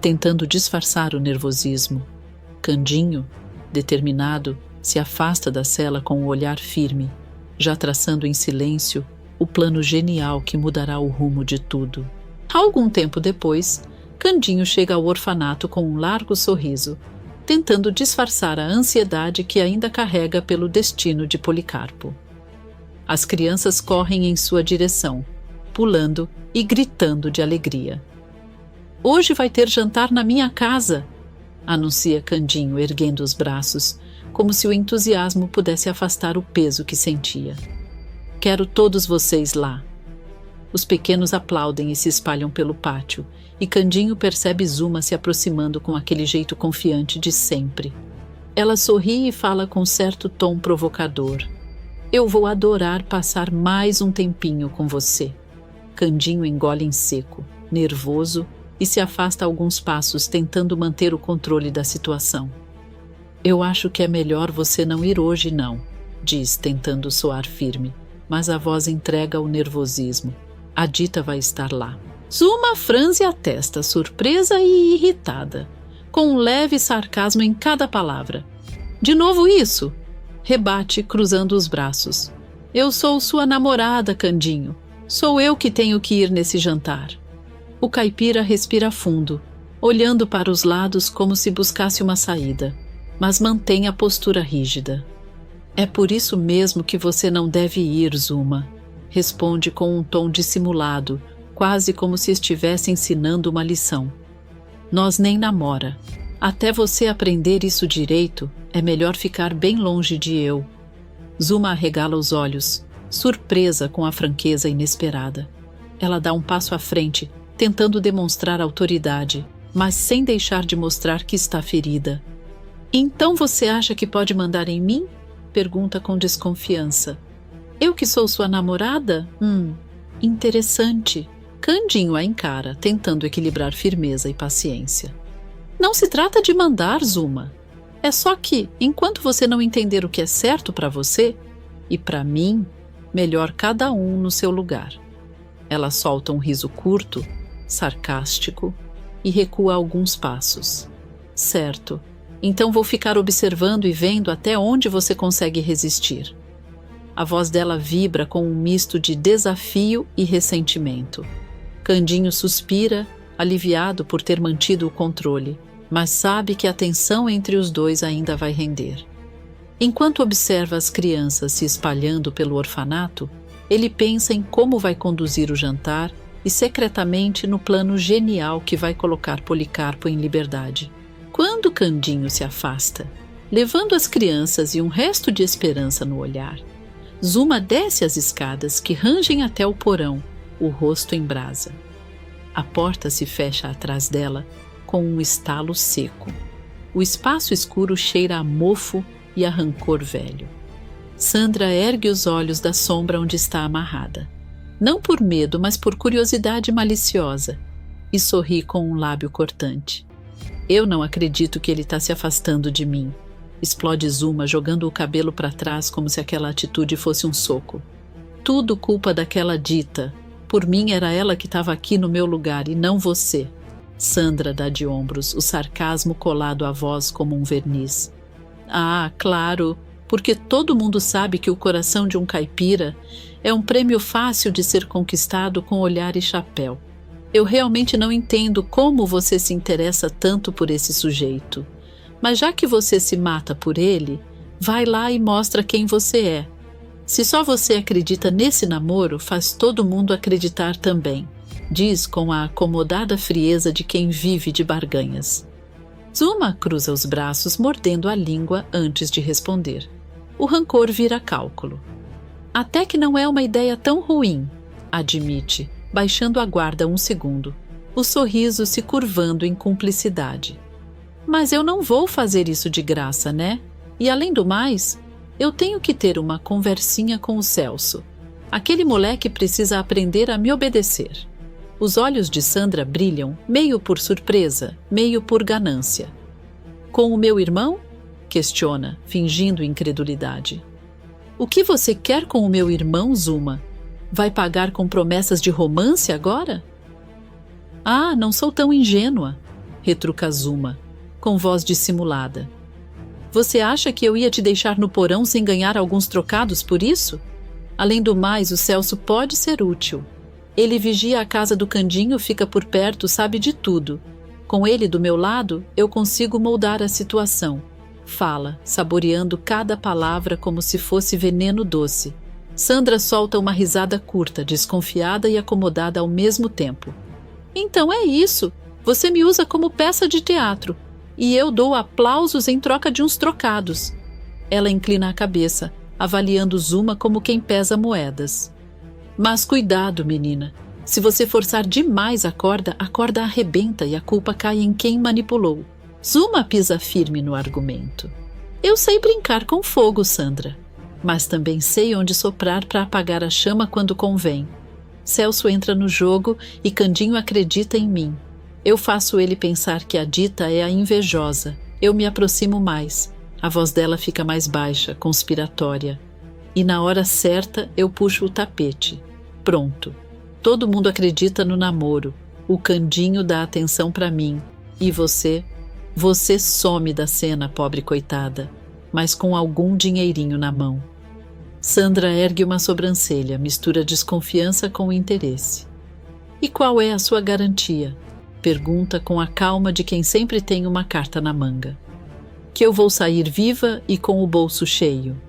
tentando disfarçar o nervosismo. Candinho, determinado, se afasta da cela com o olhar firme, já traçando em silêncio o plano genial que mudará o rumo de tudo. Algum tempo depois, Candinho chega ao orfanato com um largo sorriso, tentando disfarçar a ansiedade que ainda carrega pelo destino de Policarpo. As crianças correm em sua direção, pulando e gritando de alegria. Hoje vai ter jantar na minha casa, anuncia Candinho, erguendo os braços, como se o entusiasmo pudesse afastar o peso que sentia. Quero todos vocês lá. Os pequenos aplaudem e se espalham pelo pátio, e Candinho percebe Zuma se aproximando com aquele jeito confiante de sempre. Ela sorri e fala com certo tom provocador. Eu vou adorar passar mais um tempinho com você. Candinho engole em seco, nervoso, e se afasta alguns passos tentando manter o controle da situação. Eu acho que é melhor você não ir hoje, não, diz, tentando soar firme, mas a voz entrega o nervosismo. A Dita vai estar lá. Zuma franze a testa, surpresa e irritada, com um leve sarcasmo em cada palavra. De novo isso? Rebate, cruzando os braços. Eu sou sua namorada, Candinho. Sou eu que tenho que ir nesse jantar. O caipira respira fundo, olhando para os lados como se buscasse uma saída, mas mantém a postura rígida. É por isso mesmo que você não deve ir, Zuma, responde com um tom dissimulado, quase como se estivesse ensinando uma lição. Nós nem namora. Até você aprender isso direito, é melhor ficar bem longe de eu. Zuma arregala os olhos, surpresa com a franqueza inesperada. Ela dá um passo à frente, tentando demonstrar autoridade, mas sem deixar de mostrar que está ferida. Então você acha que pode mandar em mim? Pergunta com desconfiança. Eu que sou sua namorada? Interessante. Candinho a encara, tentando equilibrar firmeza e paciência. Não se trata de mandar, Zuma. É só que, enquanto você não entender o que é certo para você, e para mim, melhor cada um no seu lugar. Ela solta um riso curto, sarcástico, e recua alguns passos. Certo, então vou ficar observando e vendo até onde você consegue resistir. A voz dela vibra com um misto de desafio e ressentimento. Candinho suspira, aliviado por ter mantido o controle, mas sabe que a tensão entre os dois ainda vai render. Enquanto observa as crianças se espalhando pelo orfanato, ele pensa em como vai conduzir o jantar e secretamente no plano genial que vai colocar Policarpo em liberdade. Quando Candinho se afasta, levando as crianças e um resto de esperança no olhar, Zuma desce as escadas que rangem até o porão, o rosto em brasa. A porta se fecha atrás dela com um estalo seco. O espaço escuro cheira a mofo e a rancor velho. Sandra ergue os olhos da sombra onde está amarrada. Não por medo, mas por curiosidade maliciosa, e sorri com um lábio cortante. Eu não acredito que ele está se afastando de mim. Explode Zuma, jogando o cabelo para trás como se aquela atitude fosse um soco. Tudo culpa daquela Dita. Por mim era ela que estava aqui no meu lugar e não você. Sandra dá de ombros, o sarcasmo colado à voz como um verniz. Ah, claro, porque todo mundo sabe que o coração de um caipira é um prêmio fácil de ser conquistado com olhar e chapéu. Eu realmente não entendo como você se interessa tanto por esse sujeito. Mas já que você se mata por ele, vai lá e mostra quem você é. Se só você acredita nesse namoro, faz todo mundo acreditar também, diz com a acomodada frieza de quem vive de barganhas. Zuma cruza os braços, mordendo a língua antes de responder. O rancor vira cálculo. Até que não é uma ideia tão ruim, admite, baixando a guarda um segundo, o sorriso se curvando em cumplicidade. Mas eu não vou fazer isso de graça, né? E além do mais, eu tenho que ter uma conversinha com o Celso. Aquele moleque precisa aprender a me obedecer. Os olhos de Sandra brilham, meio por surpresa, meio por ganância. Com o meu irmão? Questiona, fingindo incredulidade. O que você quer com o meu irmão, Zuma? Vai pagar com promessas de romance agora? Ah, não sou tão ingênua, retruca Zuma, com voz dissimulada. Você acha que eu ia te deixar no porão sem ganhar alguns trocados por isso? Além do mais, o Celso pode ser útil. Ele vigia a casa do Candinho, fica por perto, sabe de tudo. Com ele do meu lado, eu consigo moldar a situação. Fala, saboreando cada palavra como se fosse veneno doce. Sandra solta uma risada curta, desconfiada e acomodada ao mesmo tempo. Então é isso. Você me usa como peça de teatro. E eu dou aplausos em troca de uns trocados. Ela inclina a cabeça, avaliando Zuma como quem pesa moedas. Mas cuidado, menina. Se você forçar demais a corda arrebenta e a culpa cai em quem manipulou. Zuma pisa firme no argumento. Eu sei brincar com fogo, Sandra. Mas também sei onde soprar para apagar a chama quando convém. Celso entra no jogo e Candinho acredita em mim. Eu faço ele pensar que a Dita é a invejosa. Eu me aproximo mais. A voz dela fica mais baixa, conspiratória. E na hora certa eu puxo o tapete. Pronto. Todo mundo acredita no namoro. O Candinho dá atenção para mim. E você? Você some da cena, pobre coitada, mas com algum dinheirinho na mão. Sandra ergue uma sobrancelha, mistura desconfiança com interesse. E qual é a sua garantia? Pergunta com a calma de quem sempre tem uma carta na manga. Que eu vou sair viva e com o bolso cheio.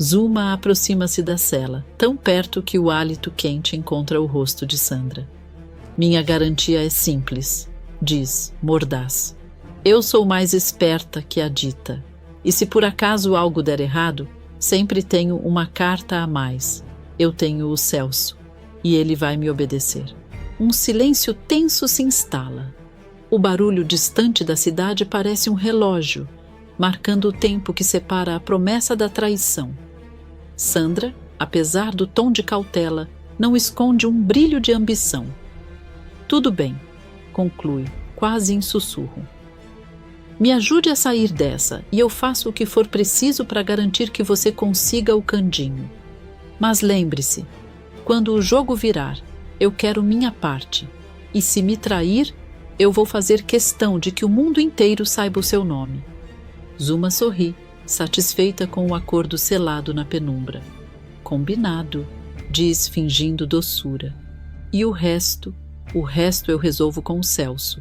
Zuma aproxima-se da cela, tão perto que o hálito quente encontra o rosto de Sandra. Minha garantia é simples. diz, mordaz. Eu sou mais esperta que a Dita, e se por acaso algo der errado, sempre tenho uma carta a mais. Eu tenho o Celso, e ele vai me obedecer. Um silêncio tenso se instala. O barulho distante da cidade parece um relógio, marcando o tempo que separa a promessa da traição. Sandra, apesar do tom de cautela, não esconde um brilho de ambição. Tudo bem, conclui, quase em sussurro. Me ajude a sair dessa e eu faço o que for preciso para garantir que você consiga o candinho. Mas lembre-se, quando o jogo virar, eu quero minha parte. E se me trair, eu vou fazer questão de que o mundo inteiro saiba o seu nome. Zuma sorri, satisfeita com o acordo selado na penumbra. Combinado, diz fingindo doçura. E o resto eu resolvo com o Celso.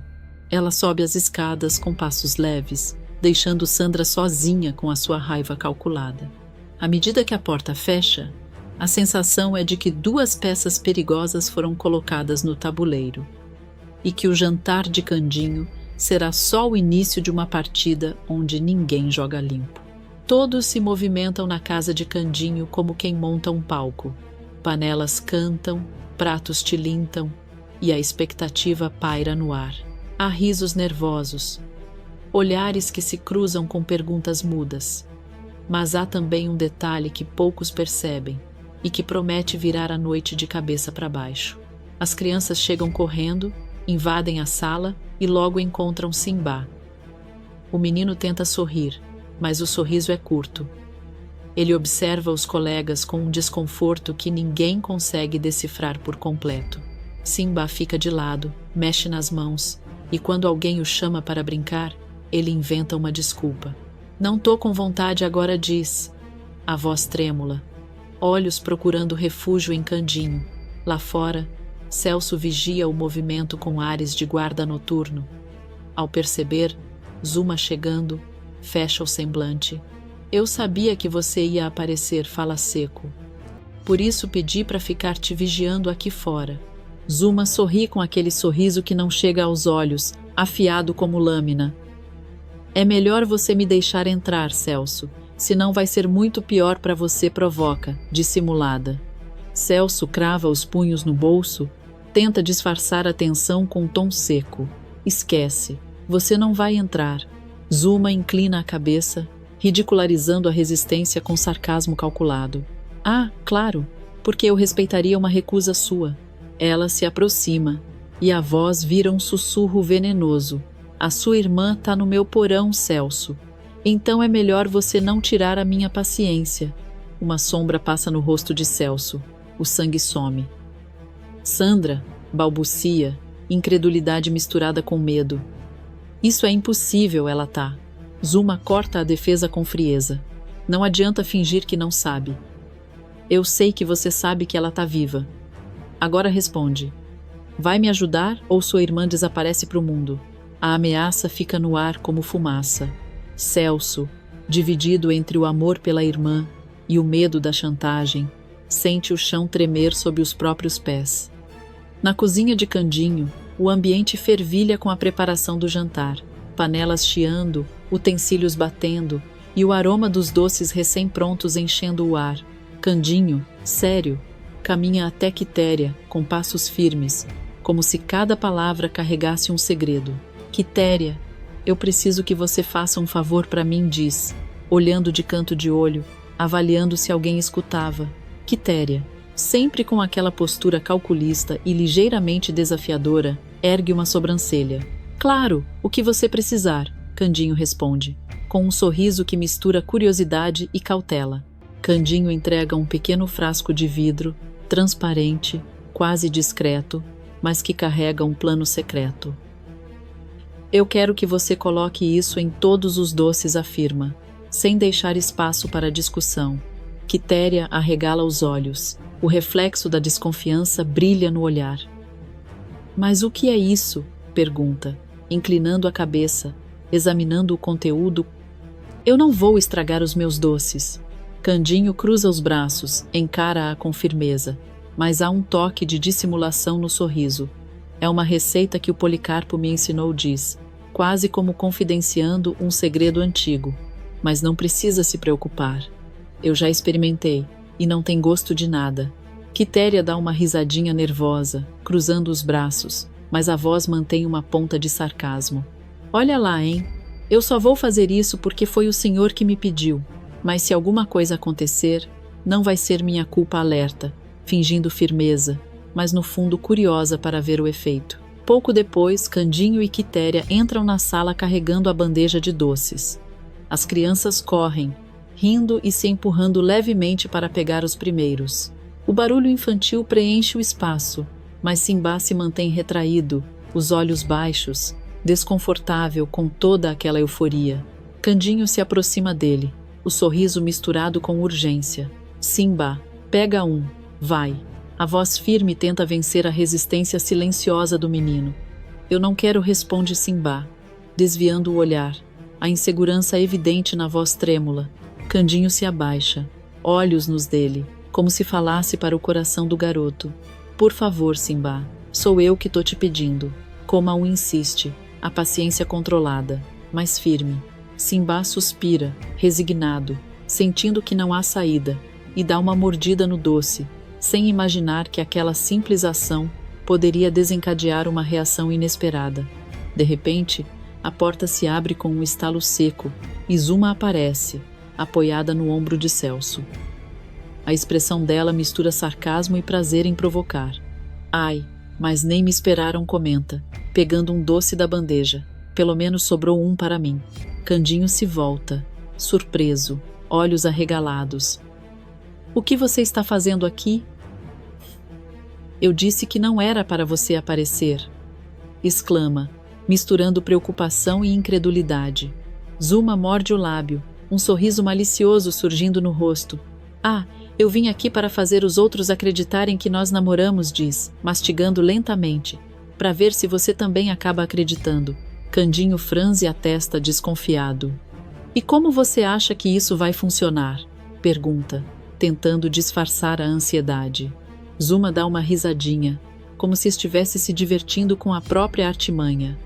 Ela sobe as escadas com passos leves, deixando Sandra sozinha com a sua raiva calculada. À medida que a porta fecha, a sensação é de que 2 peças perigosas foram colocadas no tabuleiro e que o jantar de Candinho será só o início de uma partida onde ninguém joga limpo. Todos se movimentam na casa de Candinho como quem monta um palco. Panelas cantam, pratos tilintam e a expectativa paira no ar. Há risos nervosos, olhares que se cruzam com perguntas mudas. Mas há também um detalhe que poucos percebem e que promete virar a noite de cabeça para baixo. As crianças chegam correndo, invadem a sala e logo encontram Simba. O menino tenta sorrir, mas o sorriso é curto. Ele observa os colegas com um desconforto que ninguém consegue decifrar por completo. Simba fica de lado, mexe nas mãos, e quando alguém o chama para brincar, ele inventa uma desculpa. Não tô com vontade agora, diz. A voz trêmula. Olhos procurando refúgio em Candinho. Lá fora, Celso vigia o movimento com ares de guarda noturno. Ao perceber Zuma chegando, fecha o semblante. Eu sabia que você ia aparecer, fala seco. Por isso pedi para ficar te vigiando aqui fora. Zuma sorri com aquele sorriso que não chega aos olhos, afiado como lâmina. É melhor você me deixar entrar, Celso, senão vai ser muito pior para você, provoca, dissimulada. Celso crava os punhos no bolso, tenta disfarçar a tensão com um tom seco. Esquece, você não vai entrar. Zuma inclina a cabeça, ridicularizando a resistência com sarcasmo calculado. Ah, claro, porque eu respeitaria uma recusa sua. Ela se aproxima, e a voz vira um sussurro venenoso. A sua irmã tá no meu porão, Celso. Então é melhor você não tirar a minha paciência. Uma sombra passa no rosto de Celso. O sangue some. Sandra, balbucia, incredulidade misturada com medo. Isso é impossível, ela tá. Zuma corta a defesa com frieza. Não adianta fingir que não sabe. Eu sei que você sabe que ela tá viva. Agora responde. Vai me ajudar ou sua irmã desaparece pro mundo? A ameaça fica no ar como fumaça. Celso, dividido entre o amor pela irmã e o medo da chantagem, sente o chão tremer sob os próprios pés. Na cozinha de Candinho, o ambiente fervilha com a preparação do jantar. Panelas chiando, utensílios batendo e o aroma dos doces recém-prontos enchendo o ar. Candinho, sério, caminha até Quitéria, com passos firmes, como se cada palavra carregasse um segredo. Quitéria, eu preciso que você faça um favor para mim, diz, olhando de canto de olho, avaliando se alguém escutava. Quitéria, sempre com aquela postura calculista e ligeiramente desafiadora, ergue uma sobrancelha. Claro, o que você precisar, Candinho responde, com um sorriso que mistura curiosidade e cautela. Candinho entrega um pequeno frasco de vidro, transparente, quase discreto, mas que carrega um plano secreto. Eu quero que você coloque isso em todos os doces, afirma, sem deixar espaço para discussão. Quitéria arregala os olhos. O reflexo da desconfiança brilha no olhar. Mas o que é isso? Pergunta, inclinando a cabeça, examinando o conteúdo. Eu não vou estragar os meus doces. Candinho cruza os braços, encara-a com firmeza, mas há um toque de dissimulação no sorriso. É uma receita que o Policarpo me ensinou, diz, quase como confidenciando um segredo antigo. Mas não precisa se preocupar. Eu já experimentei, e não tem gosto de nada. Quitéria dá uma risadinha nervosa, cruzando os braços, mas a voz mantém uma ponta de sarcasmo. Olha lá, hein? Eu só vou fazer isso porque foi o senhor que me pediu. Mas se alguma coisa acontecer, não vai ser minha culpa, alerta, fingindo firmeza, mas no fundo curiosa para ver o efeito. Pouco depois, Candinho e Quitéria entram na sala carregando a bandeja de doces. As crianças correm, rindo e se empurrando levemente para pegar os primeiros. O barulho infantil preenche o espaço, mas Simbá se mantém retraído, os olhos baixos, desconfortável com toda aquela euforia. Candinho se aproxima dele, o sorriso misturado com urgência. Simbá, pega um, vai. A voz firme tenta vencer a resistência silenciosa do menino. Eu não quero, responde Simbá, desviando o olhar, a insegurança evidente na voz trêmula. Candinho se abaixa, olhos nos dele, como se falasse para o coração do garoto. Por favor, Simbá, sou eu que tô te pedindo. Coma um, insiste, a paciência controlada, mas firme. Simbá suspira, resignado, sentindo que não há saída, e dá uma mordida no doce, sem imaginar que aquela simples ação poderia desencadear uma reação inesperada. De repente, a porta se abre com um estalo seco e Zuma aparece, apoiada no ombro de Celso. A expressão dela mistura sarcasmo e prazer em provocar. Ai, mas nem me esperaram, comenta, pegando um doce da bandeja. Pelo menos sobrou um para mim. Candinho se volta, surpreso, olhos arregalados. O que você está fazendo aqui? Eu disse que não era para você aparecer, exclama, misturando preocupação e incredulidade. Zuma morde o lábio, um sorriso malicioso surgindo no rosto. Ah, eu vim aqui para fazer os outros acreditarem que nós namoramos, diz, mastigando lentamente, para ver se você também acaba acreditando. Candinho franze a testa desconfiado. E como você acha que isso vai funcionar? Pergunta, tentando disfarçar a ansiedade. Zuma dá uma risadinha, como se estivesse se divertindo com a própria artimanha.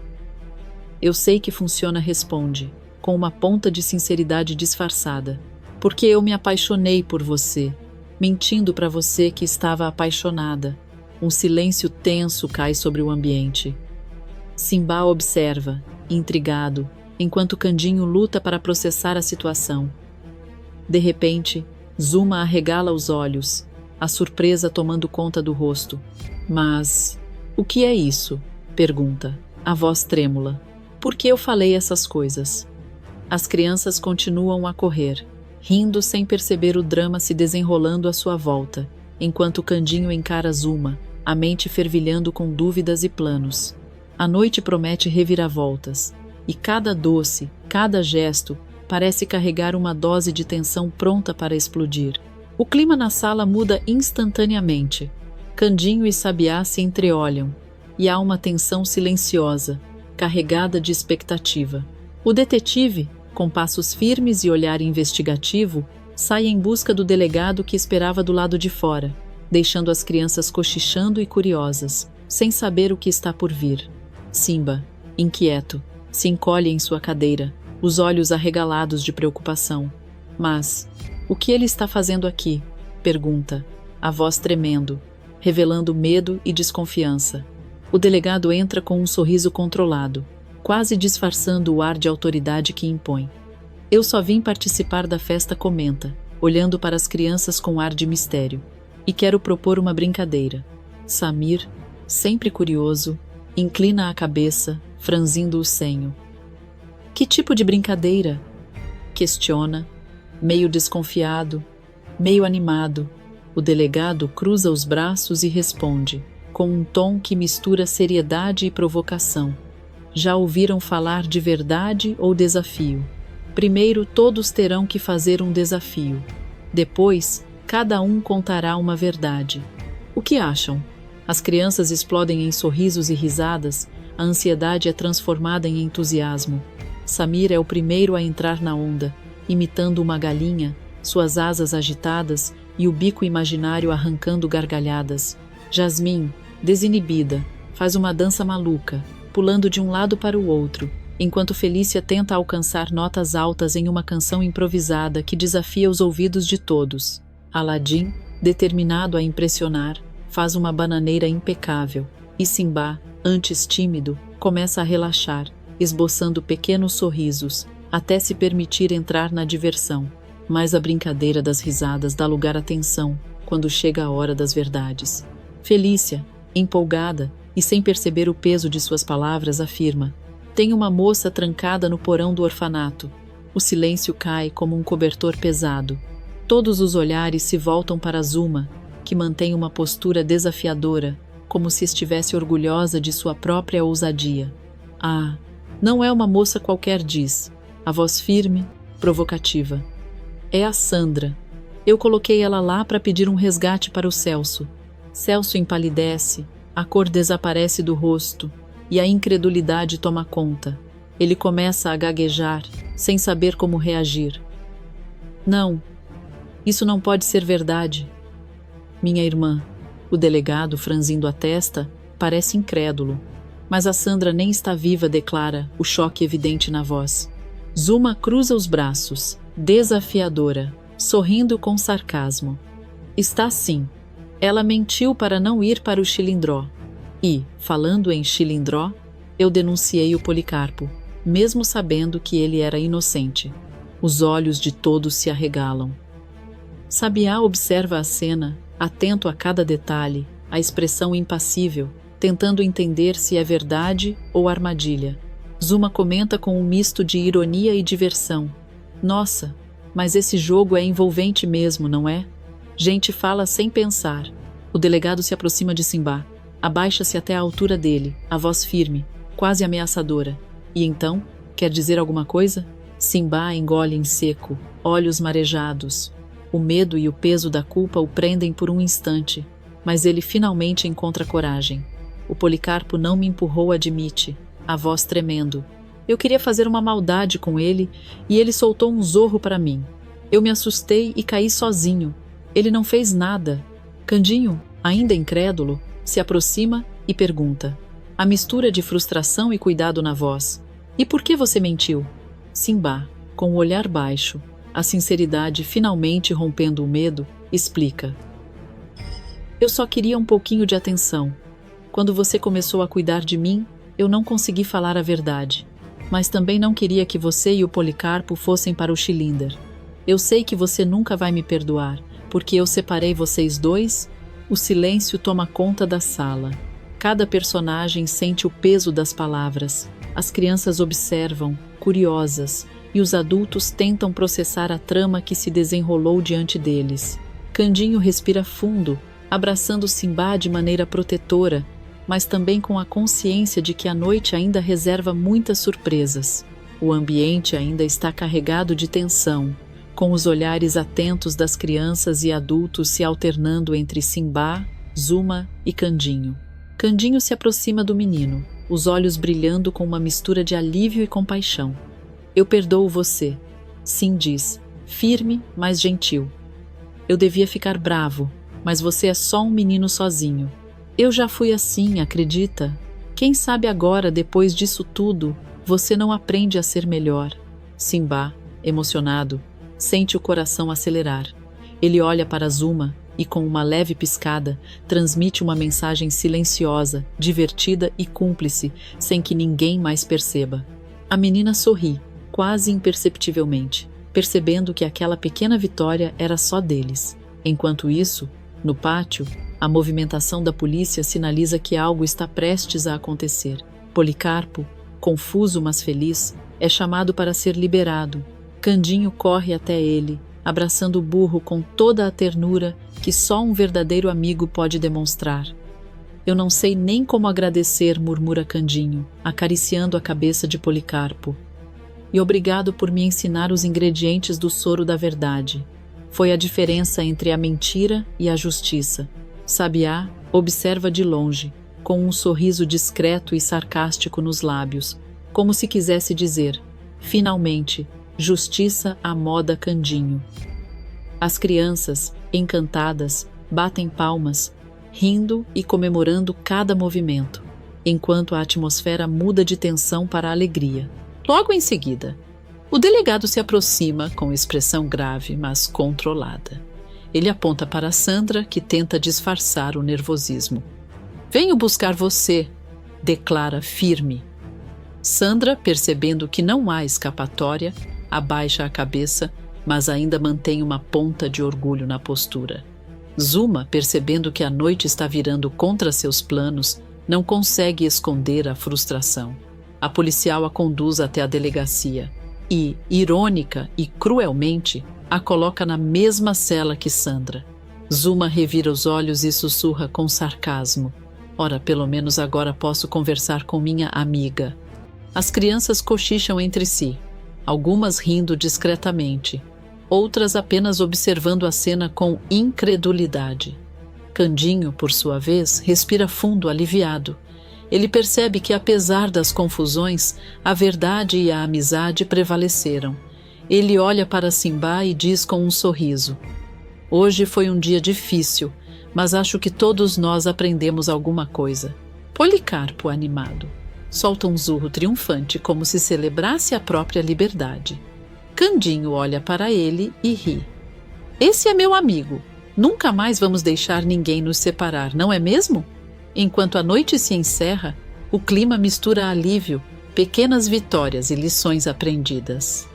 Eu sei que funciona, responde, com uma ponta de sinceridade disfarçada. Porque eu me apaixonei por você, mentindo para você que estava apaixonada. Um silêncio tenso cai sobre o ambiente. Simbá observa, intrigado, enquanto Candinho luta para processar a situação. De repente, Zuma arregala os olhos, a surpresa tomando conta do rosto. Mas, o que é isso? Pergunta, a voz trêmula. Por que eu falei essas coisas? As crianças continuam a correr, rindo sem perceber o drama se desenrolando à sua volta, enquanto Candinho encara Zuma, a mente fervilhando com dúvidas e planos. A noite promete reviravoltas, e cada doce, cada gesto, parece carregar uma dose de tensão pronta para explodir. O clima na sala muda instantaneamente. Candinho e Sabiá se entreolham, e há uma tensão silenciosa, carregada de expectativa. O detetive, com passos firmes e olhar investigativo, sai em busca do delegado que esperava do lado de fora, deixando as crianças cochichando e curiosas, sem saber o que está por vir. Simba, inquieto, se encolhe em sua cadeira, os olhos arregalados de preocupação. Mas, o que ele está fazendo aqui? Pergunta, a voz tremendo, revelando medo e desconfiança. O delegado entra com um sorriso controlado, quase disfarçando o ar de autoridade que impõe. Eu só vim participar da festa, comenta, olhando para as crianças com ar de mistério. E quero propor uma brincadeira. Samir, sempre curioso, inclina a cabeça, franzindo o senho. Que tipo de brincadeira? Questiona, meio desconfiado, meio animado. O delegado cruza os braços e responde, com um tom que mistura seriedade e provocação. Já ouviram falar de verdade ou desafio? Primeiro todos terão que fazer um desafio. Depois, cada um contará uma verdade. O que acham? As crianças explodem em sorrisos e risadas, a ansiedade é transformada em entusiasmo. Samir é o primeiro a entrar na onda, imitando uma galinha, suas asas agitadas e o bico imaginário arrancando gargalhadas. Jasmim, desinibida, faz uma dança maluca, pulando de um lado para o outro, enquanto Felícia tenta alcançar notas altas em uma canção improvisada que desafia os ouvidos de todos. Aladim, determinado a impressionar, faz uma bananeira impecável, e Simbá, antes tímido, começa a relaxar, esboçando pequenos sorrisos, até se permitir entrar na diversão. Mas a brincadeira das risadas dá lugar à tensão quando chega a hora das verdades. Felícia, empolgada e sem perceber o peso de suas palavras, afirma: tem uma moça trancada no porão do orfanato. O silêncio cai como um cobertor pesado. Todos os olhares se voltam para Zuma, que mantém uma postura desafiadora, como se estivesse orgulhosa de sua própria ousadia. Ah, não é uma moça qualquer, diz, a voz firme, provocativa. É a Sandra. Eu coloquei ela lá para pedir um resgate para o Celso. Celso empalidece, a cor desaparece do rosto e a incredulidade toma conta. Ele começa a gaguejar, sem saber como reagir. Não, isso não pode ser verdade. Minha irmã, o delegado, franzindo a testa, parece incrédulo. Mas a Sandra nem está viva, declara, o choque evidente na voz. Zuma cruza os braços, desafiadora, sorrindo com sarcasmo. Está sim. Ela mentiu para não ir para o Chilindró. E, falando em Chilindró, eu denunciei o Policarpo, mesmo sabendo que ele era inocente. Os olhos de todos se arregalam. Sabiá observa a cena, atento a cada detalhe, a expressão impassível, tentando entender se é verdade ou armadilha. Zuma comenta com um misto de ironia e diversão. Nossa, mas esse jogo é envolvente mesmo, não é? Gente fala sem pensar. O delegado se aproxima de Simbá. Abaixa-se até a altura dele, a voz firme, quase ameaçadora. E então, quer dizer alguma coisa? Simbá engole em seco, olhos marejados. O medo e o peso da culpa o prendem por um instante, mas ele finalmente encontra coragem. O Policarpo não me empurrou, admite, a voz tremendo. Eu queria fazer uma maldade com ele e ele soltou um zorro para mim. Eu me assustei e caí sozinho. Ele não fez nada. Candinho, ainda incrédulo, se aproxima e pergunta, a mistura de frustração e cuidado na voz. E por que você mentiu? Simbá, com o olhar baixo, a sinceridade finalmente rompendo o medo, explica. Eu só queria um pouquinho de atenção. Quando você começou a cuidar de mim, eu não consegui falar a verdade. Mas também não queria que você e o Policarpo fossem para o Chilinder. Eu sei que você nunca vai me perdoar, porque eu separei vocês dois. O silêncio toma conta da sala. Cada personagem sente o peso das palavras. As crianças observam, curiosas, e os adultos tentam processar a trama que se desenrolou diante deles. Candinho respira fundo, abraçando Simbá de maneira protetora, mas também com a consciência de que a noite ainda reserva muitas surpresas. O ambiente ainda está carregado de tensão, com os olhares atentos das crianças e adultos se alternando entre Simbá, Zuma e Candinho. Candinho se aproxima do menino, os olhos brilhando com uma mistura de alívio e compaixão. Eu perdoo você, sim, diz, firme, mas gentil. Eu devia ficar bravo, mas você é só um menino sozinho. Eu já fui assim, acredita? Quem sabe agora, depois disso tudo, você não aprende a ser melhor. Simbá, emocionado, sente o coração acelerar. Ele olha para Zuma e, com uma leve piscada, transmite uma mensagem silenciosa, divertida e cúmplice, sem que ninguém mais perceba. A menina sorri, quase imperceptivelmente, percebendo que aquela pequena vitória era só deles. Enquanto isso, no pátio, a movimentação da polícia sinaliza que algo está prestes a acontecer. Policarpo, confuso mas feliz, é chamado para ser liberado. Candinho corre até ele, abraçando o burro com toda a ternura que só um verdadeiro amigo pode demonstrar. Eu não sei nem como agradecer, murmura Candinho, acariciando a cabeça de Policarpo. E obrigado por me ensinar os ingredientes do soro da verdade. Foi a diferença entre a mentira e a justiça. Sabiá observa de longe, com um sorriso discreto e sarcástico nos lábios, como se quisesse dizer, finalmente, justiça à moda Candinho. As crianças, encantadas, batem palmas, rindo e comemorando cada movimento. enquanto a atmosfera muda de tensão para alegria. Logo em seguida, o delegado se aproxima com expressão grave, mas controlada. Ele aponta para Sandra, que tenta disfarçar o nervosismo. "Venho buscar você", declara firme. Sandra, percebendo que não há escapatória, abaixa a cabeça, mas ainda mantém uma ponta de orgulho na postura. Zuma, percebendo que a noite está virando contra seus planos, não consegue esconder a frustração. A policial a conduz até a delegacia e, irônica e cruelmente, a coloca na mesma cela que Sandra. Zuma revira os olhos e sussurra com sarcasmo: "Ora, pelo menos agora posso conversar com minha amiga." As crianças cochicham entre si, algumas rindo discretamente, outras apenas observando a cena com incredulidade. Candinho, por sua vez, respira fundo, aliviado. Ele percebe que, apesar das confusões, a verdade e a amizade prevaleceram. Ele olha para Simba e diz com um sorriso: "Hoje foi um dia difícil, mas acho que todos nós aprendemos alguma coisa." Policarpo, animado, solta um zurro triunfante como se celebrasse a própria liberdade. Candinho olha para ele e ri. "Esse é meu amigo. Nunca mais vamos deixar ninguém nos separar, não é mesmo?" Enquanto a noite se encerra, o clima mistura alívio, pequenas vitórias e lições aprendidas.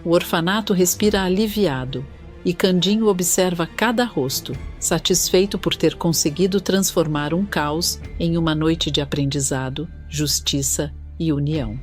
O orfanato respira aliviado e Candinho observa cada rosto, satisfeito por ter conseguido transformar um caos em uma noite de aprendizado, justiça e união.